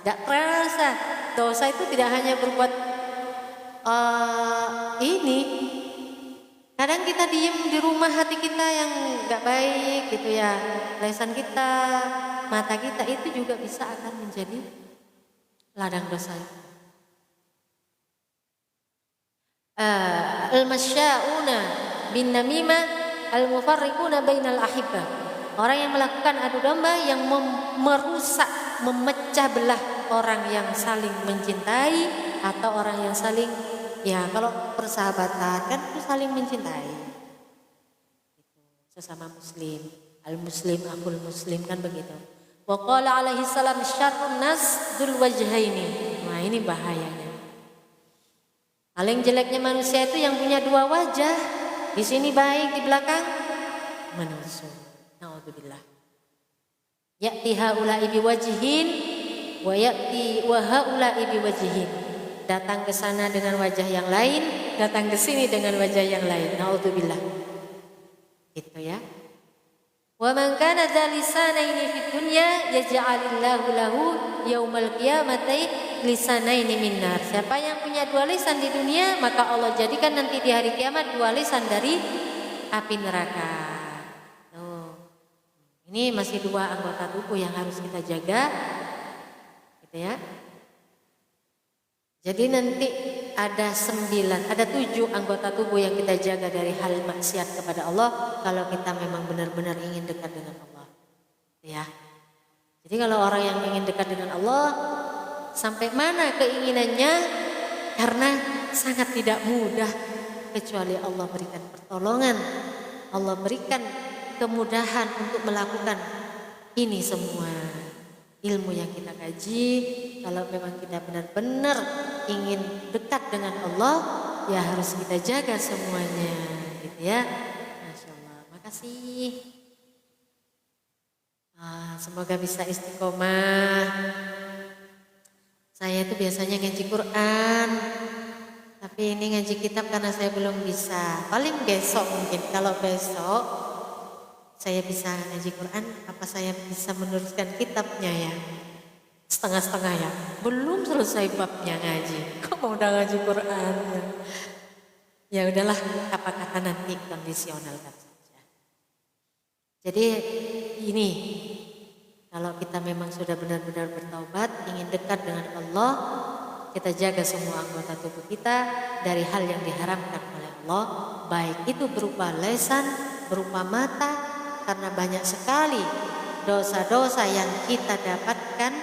Tidak terasa. Dosa itu tidak hanya berbuat ini. Kadang kita diem di rumah, hati kita yang nggak baik gitu ya, lisan kita, mata kita itu juga bisa akan menjadi ladang dosa. Al-masya'una bin namimah al-mufarriquna bainal ahibbah. Orang yang melakukan adu domba yang merusak, memecah belah orang yang saling mencintai atau orang yang saling, ya kalau persahabatan kan itu saling mencintai. Sesama muslim, al-muslim akul muslim kan begitu. Wa qala alaihi salam syarrun nas dzul wajhaini. Nah, ini bahayanya. Paling jeleknya manusia itu yang punya dua wajah. Di sini baik, di belakang menusuk. Naudzubillah. Ya'ti haula'i biwajhin wa ya'ti wa haula'i biwajhin. Datang ke sana dengan wajah yang lain, datang ke sini dengan wajah yang lain. Naudzubillah. Gitu ya. Wa man kana dzalisanaini fid dunya yaj'alillahu lahu yaumal qiyamati lisanaini min nar. Siapa yang punya dua lisan di dunia, maka Allah jadikan nanti di hari kiamat dua lisan dari api neraka. Ini masih 2 anggota tubuh yang harus kita jaga, gitu ya. Jadi nanti ada 7 anggota tubuh yang kita jaga dari hal maksiat kepada Allah kalau kita memang benar-benar ingin dekat dengan Allah, ya. Jadi kalau orang yang ingin dekat dengan Allah, sampai mana keinginannya? Karena sangat tidak mudah kecuali Allah berikan pertolongan, Allah berikan kemudahan untuk melakukan ini semua. Ilmu yang kita kaji, kalau memang kita benar-benar ingin dekat dengan Allah, ya harus kita jaga semuanya, gitu ya. Masya Allah, makasih. Semoga bisa istiqomah. Saya itu biasanya ngaji Quran, tapi ini ngaji kitab karena saya belum bisa. Paling besok mungkin, kalau besok saya bisa ngaji Quran, apa saya bisa meneruskan kitabnya ya? Setengah-setengah ya. Belum selesai babnya ngaji. Kok mau udah ngaji Quran? Ya udahlah, apa kata nanti kondisionalkan saja. Jadi ini, kalau kita memang sudah benar-benar bertaubat, ingin dekat dengan Allah, kita jaga semua anggota tubuh kita dari hal yang diharamkan oleh Allah, baik itu berupa lisan, berupa mata. Karena banyak sekali dosa-dosa yang kita dapatkan,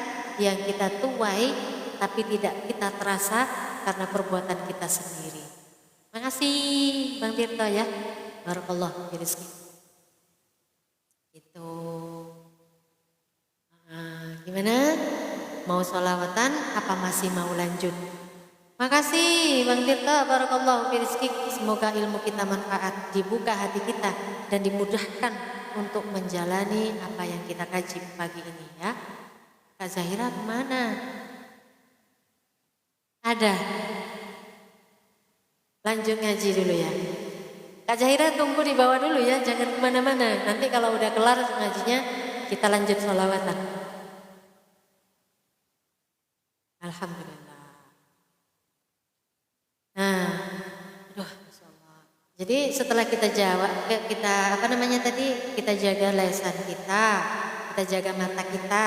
yang kita tuai, tapi tidak kita terasa karena perbuatan kita sendiri. Makasih Bang Tirto ya. Barakallah fi rizki. Itu. Gimana? Mau sholawatan apa masih mau lanjut? Makasih Bang Tirto, barakallah fi rizki. Semoga ilmu kita manfaat, dibuka hati kita dan dimudahkan untuk menjalani apa yang kita kaji pagi ini ya. Kak Zahira kemana? Ada. Lanjut ngaji dulu ya. Kak Zahira tunggu di bawah dulu ya, jangan kemana-mana. Nanti kalau udah kelar ngajinya, kita lanjut sholawatan. Alhamdulillah. Nah, aduh. Jadi setelah kita jawab, kita kita jaga lisan kita jaga mata kita.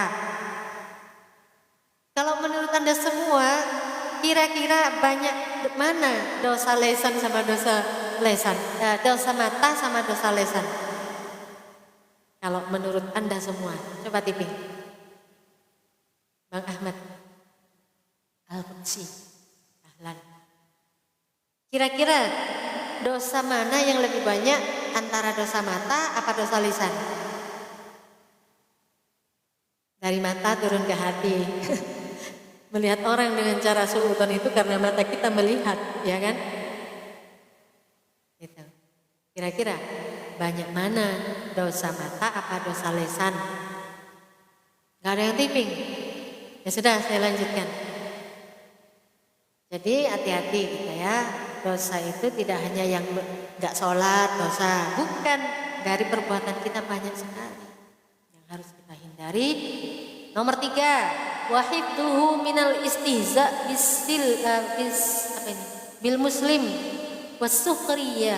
Kalau menurut Anda semua, kira-kira banyak mana dosa lisan sama dosa lisan, dosa mata sama dosa lisan? Kalau menurut Anda semua, coba tipping. Bang Ahmad Al-Qudsi, ahlan. Kira-kira dosa mana yang lebih banyak antara dosa mata apa dosa lisan? Dari mata turun ke hati. Melihat orang dengan cara suudzon itu karena mata kita melihat, ya kan? Gitu. Kira-kira banyak mana dosa mata apa dosa lisan? Gak ada yang tipping. Ya sudah, saya lanjutkan. Jadi hati-hati gitu ya. Dosa itu tidak hanya yang gak sholat dosa, bukan, dari perbuatan kita banyak sekali yang harus kita hindari. Nomor 3, wahibduhu minal istihza bil muslim wasukhriya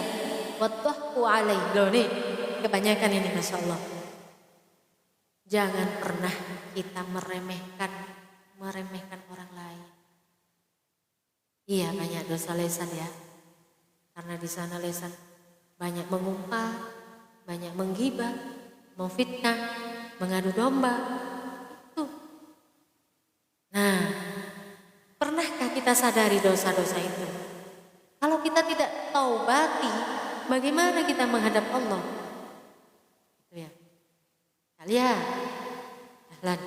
wadhahku alaih. Loh nih, kebanyakan ini Masya Allah. Jangan pernah kita meremehkan orang lain. Iya, banyak dosa lisan ya. Karena di sana lisan banyak mengumpat, banyak menggibah, memfitnah, mengadu domba. Itu. Nah, pernahkah kita sadari dosa-dosa itu? Kalau kita tidak taubati, bagaimana kita menghadap Allah? Itu ya. Kalian, ahlan,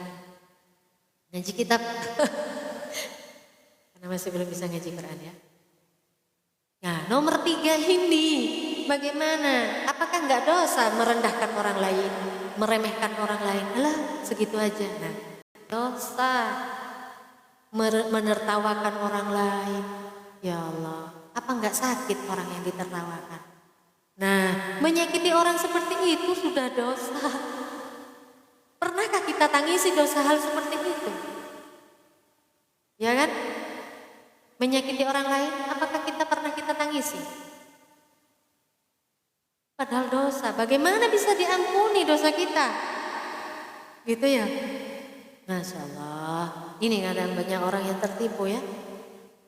ngaji kitab. Karena masih belum bisa ngaji Quran ya. Nah, nomor 3 ini, bagaimana? Apakah nggak dosa merendahkan orang lain, meremehkan orang lain? Alah, segitu aja. Nah, dosa menertawakan orang lain. Ya Allah, apa nggak sakit orang yang ditertawakan? Nah, menyakiti orang seperti itu sudah dosa. Pernahkah kita tangisi dosa hal seperti itu? Ya kan? Menyakiti orang lain, apakah kita pernah kita tangisi? padahal dosa. Bagaimana bisa diampuni dosa kita? Gitu ya. Masya Allah. Ini kadang banyak orang yang tertipu ya.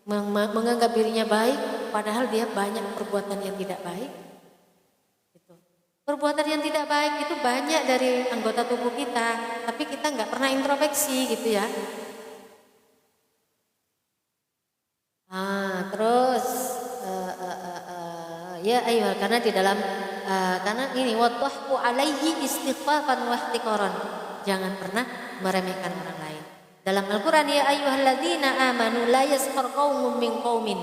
Menganggap dirinya baik, padahal dia banyak perbuatan yang tidak baik. Gitu. Perbuatan yang tidak baik itu banyak dari anggota tubuh kita, tapi kita nggak pernah introspeksi gitu ya. Terus ya ayo karena di dalam karena ini watahku alaihi istighfafan wa ihtiqaran. Jangan pernah meremehkan orang lain. Dalam Al-Qur'an ya ayyuhalladzina amanu la yaskhar qaumun min qaumin.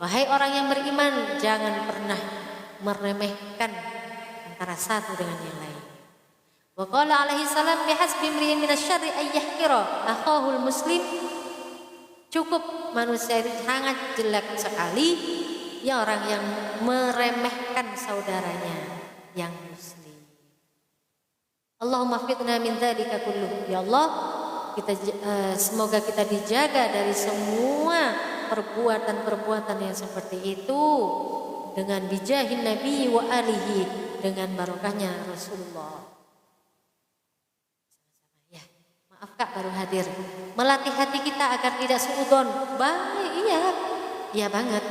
Wahai orang yang beriman, jangan pernah meremehkan antara satu dengan yang lain. Wa qala alaihi salam bihasbi imri'in minasyarri ay yahqira akhahul muslim. Cukup manusia itu sangat jelek sekali ya orang yang meremehkan saudaranya yang muslim. Allahumma fitna min dzalika kulluh. Ya Allah, semoga kita dijaga dari semua perbuatan-perbuatan yang seperti itu dengan bijahin Nabi wa alihi, dengan barokahnya Rasulullah. Maaf Kak baru hadir. Melatih hati kita agar tidak suudzon. Baik, iya banget.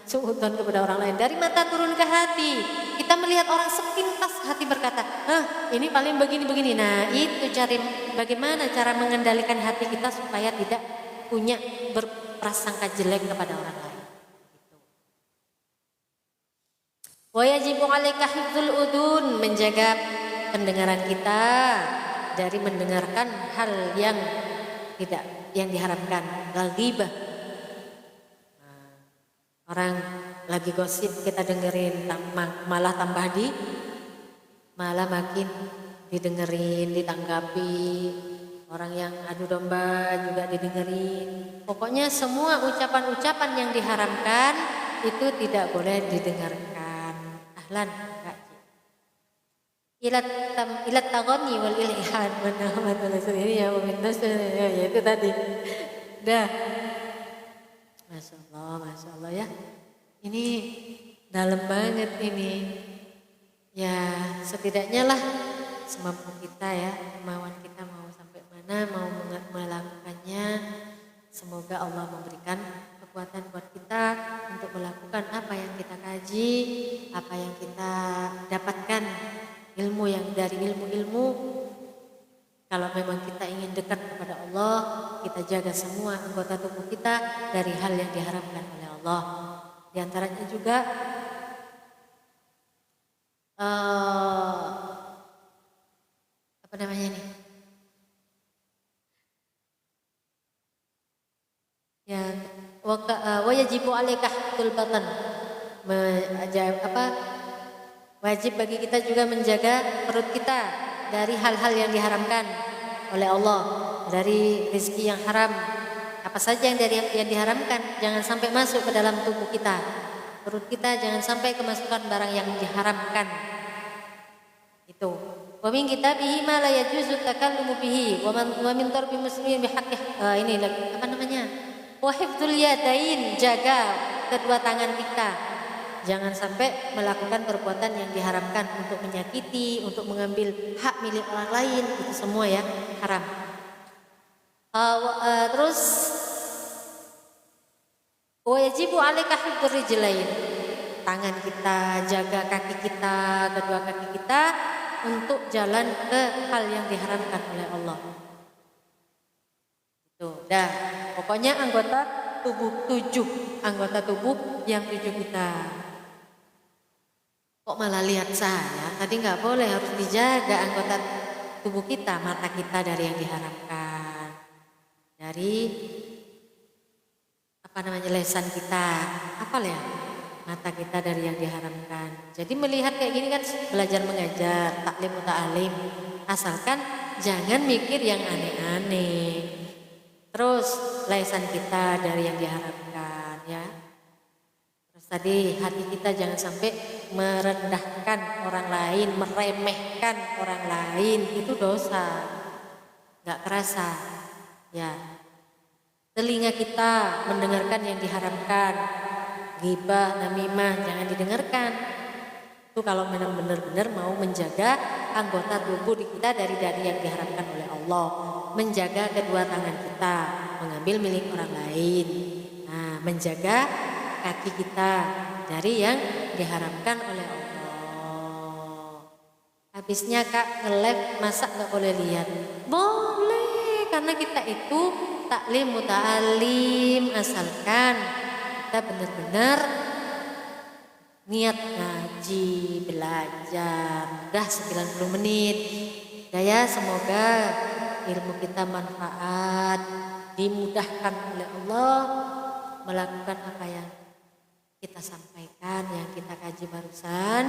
Suudzon kepada orang lain. Dari mata turun ke hati. Kita melihat orang sepintas hati berkata, ini paling begini-begini. Nah itu bagaimana cara mengendalikan hati kita supaya tidak punya berprasangka jelek kepada orang lain. Wa yajibu 'alaika hifdzul udun, menjaga pendengaran kita dari mendengarkan hal yang diharapkan. Ghibah. Orang lagi gosip kita dengerin, malah malah makin didengerin, ditanggapi. Orang yang adu domba juga didengerin. Pokoknya semua ucapan-ucapan yang diharamkan itu tidak boleh didengarkan. Ahlan. Ilat tagoni wal ilhad ini ya itu tadi. Dah. Masya Allah ya. Ini dalam banget ini. Ya setidaknya lah semampu kita ya, kemauan kita mau sampai mana, mau melakukannya. Semoga Allah memberikan kekuatan buat kita untuk melakukan apa yang kita kaji, apa yang kita dapatkan. Ilmu yang dari ilmu-ilmu, kalau memang kita ingin dekat kepada Allah, kita jaga semua anggota tubuh kita dari hal yang diharapkan oleh Allah. Di antaranya juga apa namanya ini? Yang wajibu alaika hifdzul batan. Wajib bagi kita juga menjaga perut kita dari hal-hal yang diharamkan oleh Allah, dari rezeki yang haram. Apa saja yang diharamkan jangan sampai masuk ke dalam tubuh kita. Perut kita jangan sampai kemasukan barang yang diharamkan. Itu. Wa min kitabihi ma la yajuzu takallumu bihi wa min darbi muslimin bihaqqih. Ini apa namanya? Wa hifdzul yadain, jaga kedua tangan kita. Jangan sampai melakukan perbuatan yang diharamkan untuk menyakiti, untuk mengambil hak milik orang lain, itu semua ya haram. Terus wajibu 'alaika hifdzur rijlain. Tangan kita, jaga kaki kita, kedua kaki kita untuk jalan ke hal yang diharamkan oleh Allah. Itu dah. Pokoknya anggota tubuh anggota tubuh yang 7 kita. Kok malah lihat saya? Tadi nggak boleh, harus dijaga anggota tubuh kita, mata kita dari yang diharapkan, dari lesan kita, ya, mata kita dari yang diharamkan. Jadi melihat kayak gini kan belajar mengajar, taklim ta'alim, asalkan jangan mikir yang aneh-aneh. Terus lesan kita dari yang diharapkan, ya. Tadi hati kita jangan sampai merendahkan orang lain, meremehkan orang lain, itu dosa, nggak kerasa, ya. Telinga kita mendengarkan yang diharamkan, ghibah, namimah jangan didengarkan. Itu kalau benar-benar mau menjaga anggota tubuh kita dari yang diharapkan oleh Allah. Menjaga kedua tangan kita, mengambil milik orang lain. Nah, menjaga kaki kita dari yang diharapkan oleh Allah. Habisnya Kak nge-live, masa nggak boleh lihat? Boleh, karena kita itu taklim muta'alim, asalkan kita benar-benar niat ngaji, belajar, udah 90 menit. Ya, semoga ilmu kita manfaat, dimudahkan oleh Allah melakukan apa yang kita sampaikan, yang kita kaji barusan.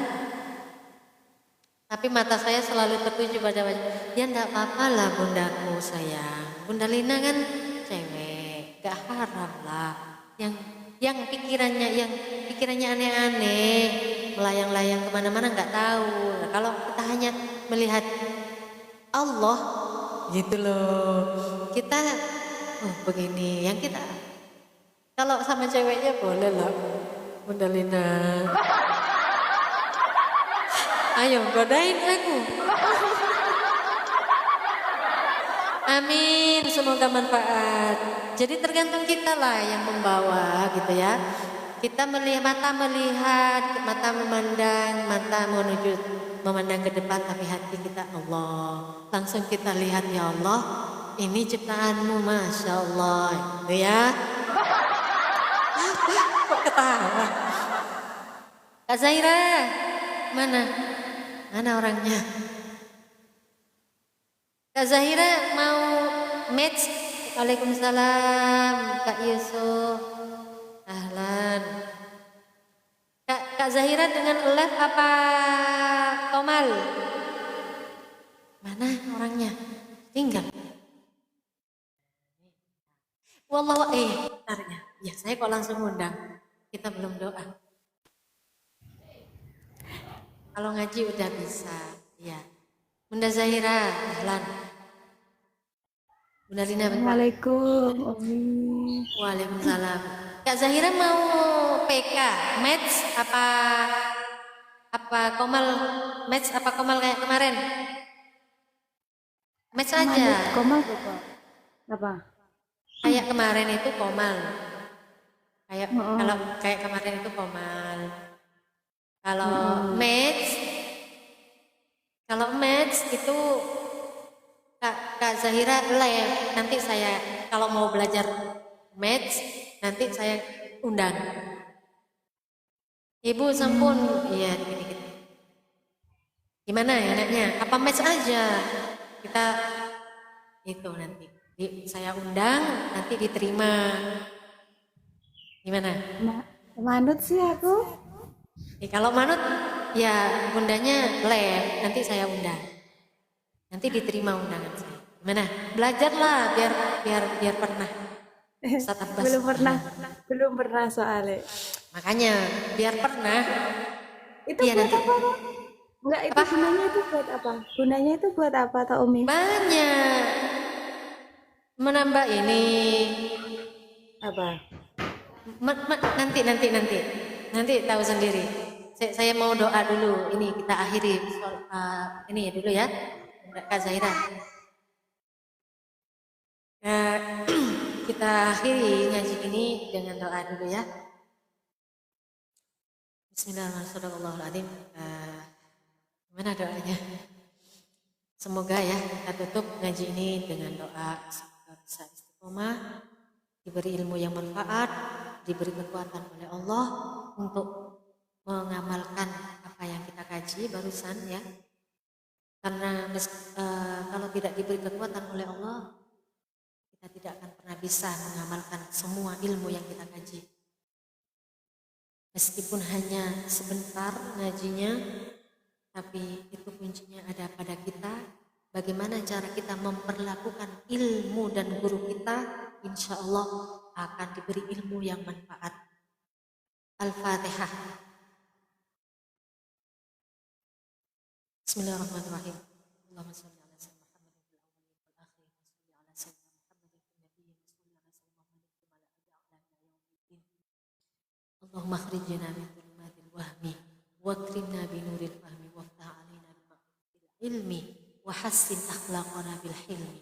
Tapi mata saya selalu tertuju pada wajah. Ya enggak apa-apa lah bundaku sayang. Bunda Lina kan cewek, gak haram lah. Yang pikirannya aneh-aneh, melayang-layang kemana-mana nggak tahu. Nah, kalau kita hanya melihat Allah, gitu loh. Kita, begini. Yang kita, kalau sama ceweknya boleh lah, Bunda Lina. Ayo godain aku. Amin, semoga manfaat. Jadi tergantung kita lah yang membawa gitu ya. Kita mata melihat, mata memandang, mata menuju memandang ke depan, tapi hati kita Allah. Langsung kita lihat, ya Allah, ini ciptaanmu, Masya Allah, gitu ya. Kok ketawa? Kak Zaira, mana? Mana orangnya? Kak Zahira mau match? Waalaikumsalam Kak Yusuf. Ahlan. Kak Zahira dengan live apa Komal? Mana orangnya? Tinggal. Wallahu bentar ya. Ya, saya kok langsung undang. Kita belum doa. Kalau ngaji udah bisa. Ya. Bunda Zahira, ahlan. Bunda Lina, Assalamualaikum, Umi. Waalaikumsalam. Kak Zahira mau PK, match apa Komal, match apa Komal kayak kemarin? Match aja. Komal apa? Kayak kemarin itu Komal. Kalau kayak kemarin itu Komal. Kalau match itu Kak Zahira live. Nanti saya kalau mau belajar match nanti saya undang. Ibu sampun, iya dikit-dikit. Gimana ya enaknya? Apa match aja? Kita itu nanti. Saya undang, nanti diterima. Gimana? Manut sih aku. Kalau manut, ya bundanya live, nanti saya undang. Nanti diterima undangan saya. Gimana? Belajarlah biar pernah. Belum pernah soalnya. Makanya biar pernah. Itu buat nanti. Apa? Enggak, itu apa? Gunanya itu buat apa? Gunanya itu buat apa, Tau Umi? Banyak. Menambah ini. Apa? Nanti tahu sendiri. Saya mau doa dulu. Ini kita akhiri ini ya dulu ya. Kak Zahira. Kita akhiri ngaji ini dengan doa dulu ya. Bismillahirrahmanirrahim. Gimana doanya? Semoga ya kita tutup ngaji ini dengan doa semoga bisa istiqomah, diberi ilmu yang manfaat, diberi kekuatan oleh Allah untuk mengamalkan apa yang kita kaji barusan ya. Karena kalau tidak diberi kekuatan oleh Allah, kita tidak akan pernah bisa mengamalkan semua ilmu yang kita kaji. Meskipun hanya sebentar ngajinya, tapi itu kuncinya ada pada kita. Bagaimana cara kita memperlakukan ilmu dan guru kita, insya Allah akan diberi ilmu yang manfaat. Al-Fatihah. Bismillahirrahmanirrahim. Allahumma shalli ala sayyidina Muhammad fil awwalin wal akhirin wa shalli ala sayyidina Muhammad fil nabiyyin wa shalli ala sayyidina Muhammad fil malaa'ikati a'la ila yaumiddin. Allahumma akhrijna min dhulumatil wahmi واكرمنا بنور الفهم وافتح علينا بمعرفة العلم وحسن أخلاقنا بالحلم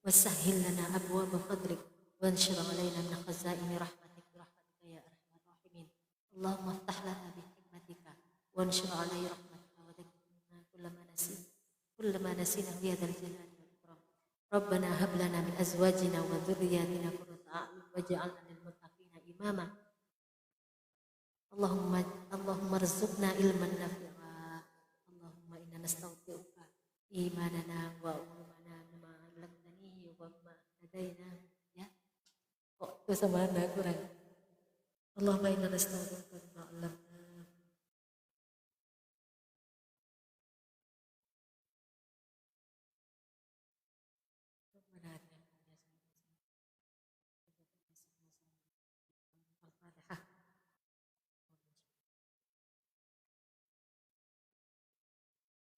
وسهل لنا أبواب فضلك وانشر علينا من خزائن رحمتك برحمتك يا أرحم الراحمين. اللهم افتح لنا بحكمتك وانشر علي رحمتك وذكرنا كل ما نسينا في هذا الجلال والإكرام. ربنا هب لنا من أزواجنا وذرياتنا قرة أعين واجعلنا للمتقين إماما. اللهم ارزقنا علما نافعا. اللهم إنا نستودعك إيماننا وعلومنا بما علمتني وما هدينا. Ya, kok itu sama anda kurang. Allahumma inna nastaghfiruka bima 'allamtana.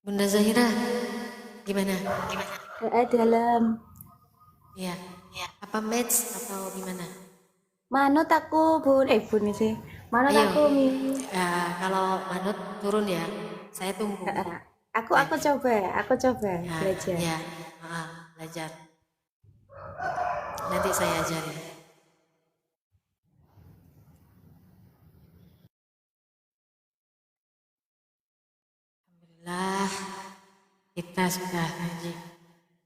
Bunda Zahira, gimana? Dalam. Ya, apa match atau gimana? Manut aku bun, bun sih. Manut Ayo. aku mi. Kalau manut turun ya, saya tunggu. Aku coba belajar. Ya, belajar. Nanti saya ajarin. Alhamdulillah, kita sudah ngaji.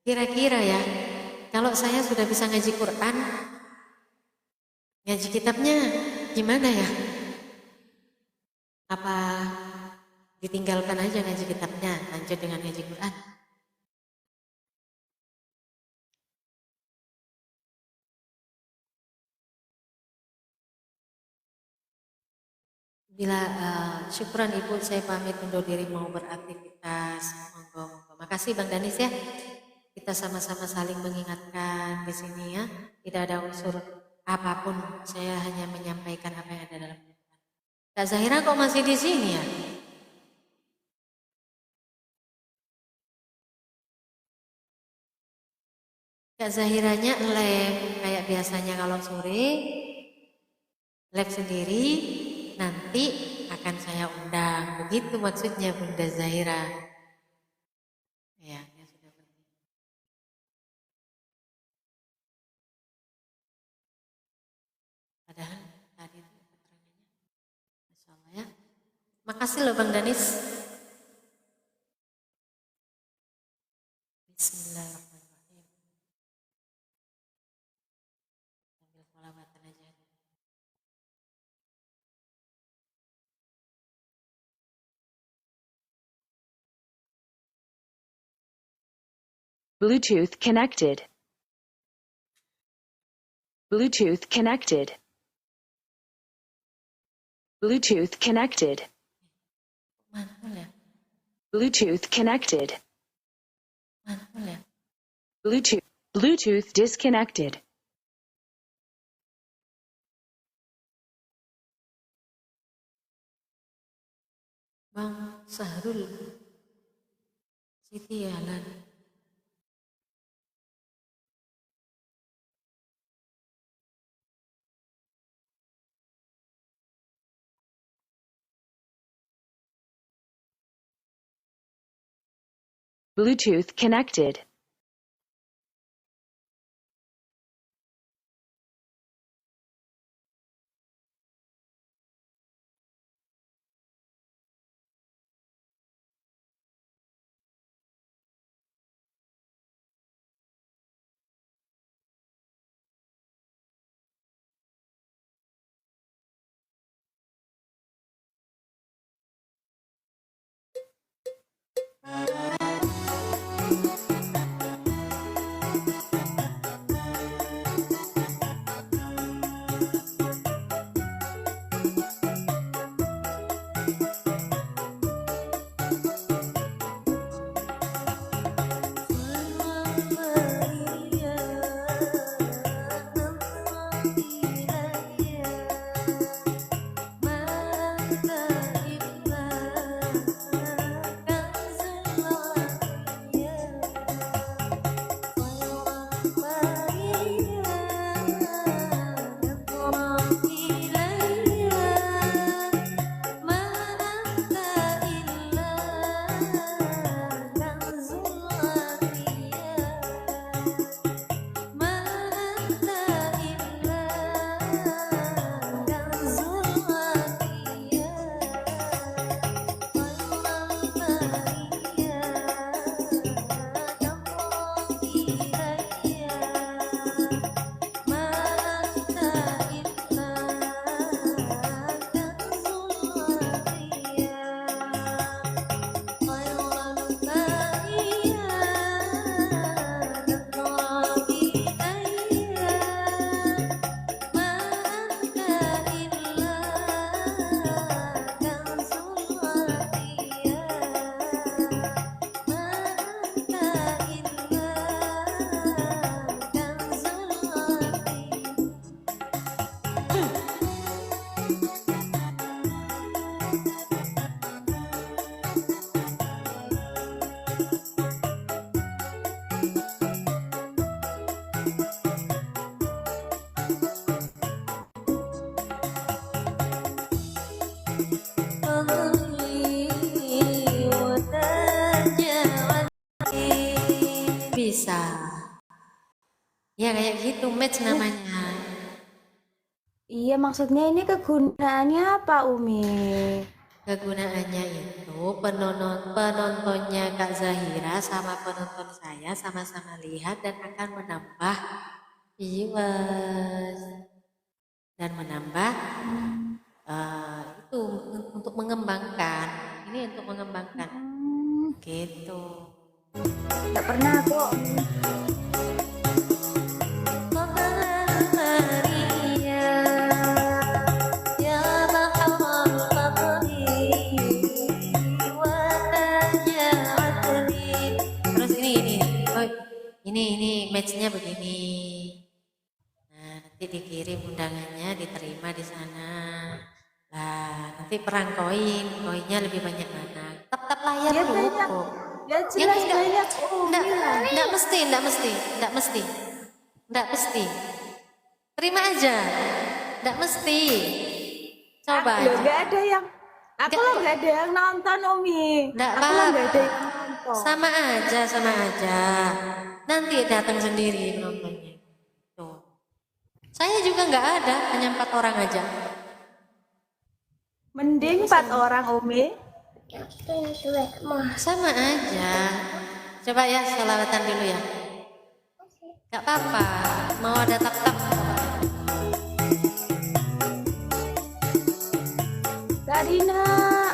Kira-kira ya, kalau saya sudah bisa ngaji Quran, ngaji kitabnya gimana ya? Apa ditinggalkan aja ngaji kitabnya, lanjut dengan ngaji Quran? Bila syukuran Ibu, saya pamit undur diri mau beraktivitas. Monggo. Makasih Bang Danis ya. Kita sama-sama saling mengingatkan di sini ya. Tidak ada unsur apapun. Saya hanya menyampaikan apa yang ada dalam Quran. Kak Zahira kok masih di sini ya? Kak Zahiranya live kayak biasanya kalau sore. Live sendiri. Nanti akan saya undang. Begitu maksudnya Bunda Zahira. Ya, dia sudah pergi. Padahal tadi itu keterangannya. Masya Allah ya. Makasih loh Bang Danis. Bismillahirrahmanirrahim. Sambil sholawatan aja. Bluetooth connected. Bluetooth connected. Bluetooth connected. Mantul ya? Bluetooth connected. Mantul ya? Bluetooth disconnected. Bang Sahrul Siti Alan. Bluetooth connected. Bisa. Ya kayak gitu match namanya. Iya, maksudnya ini kegunaannya apa, Umi? Kegunaannya itu penontonnya Kak Zahira sama penonton saya sama-sama lihat dan akan menambah viewers dan menambah itu untuk mengembangkan. Ini untuk mengembangkan gitu. Nggak pernah kok. Terus ini, oh, ini matchnya begini. Nah, nanti dikirim undangannya, diterima di sana. Lah, nanti perang koinnya lebih banyak mana? Tap layar Ya cukup. banyak. Ya jelas enggak, banyak, Umi lah. enggak mesti. Terima aja. Enggak mesti. Coba Loh, aja. nggak ada yang aku lo nggak ada yang nonton, Umi. Enggak Aku lo apa-apa. nggak ada yang nonton. Sama aja. Nanti datang sendiri nontonnya. Tuh. Saya juga nggak ada, hanya 4 orang aja. Mending 4 orang, Umi. Sama aja. Coba ya selawatan dulu ya. Nggak apa-apa. Mau ada tap-tap. Karina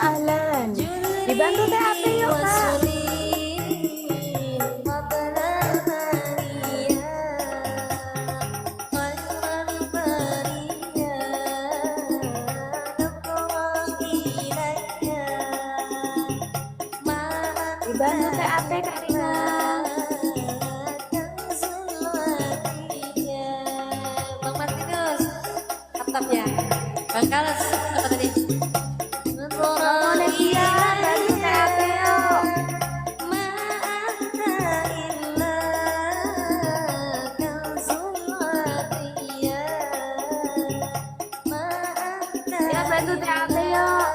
Alan. Dibantu TAP yuk, Kak. Dibantu TAP, Karina. Bang Martinus, tap-tap ya. Bang Kales, apa tadi? Indonesia, bantu TAP yuk. Ya, bantu TAP yuk.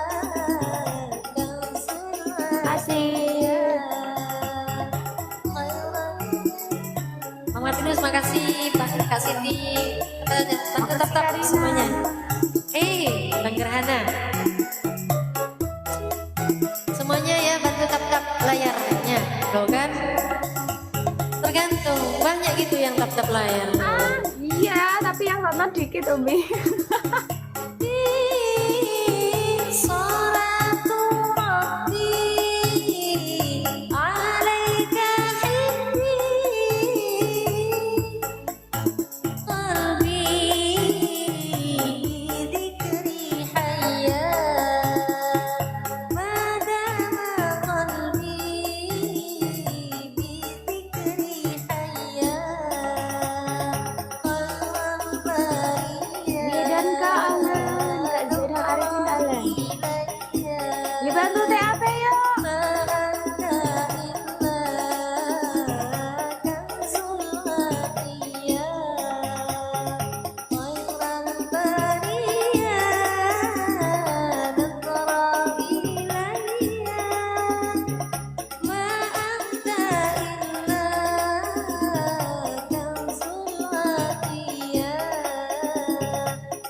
Kasih. Bang Martinus, makasih. Kak Siti, bantu tap-tap semuanya. Bang Gerhana. Semuanya ya bantu tap-tap layarnya. Loh kan? Tergantung. Banyak gitu yang tap-tap layar. Iya, tapi yang nonton dikit, Umi.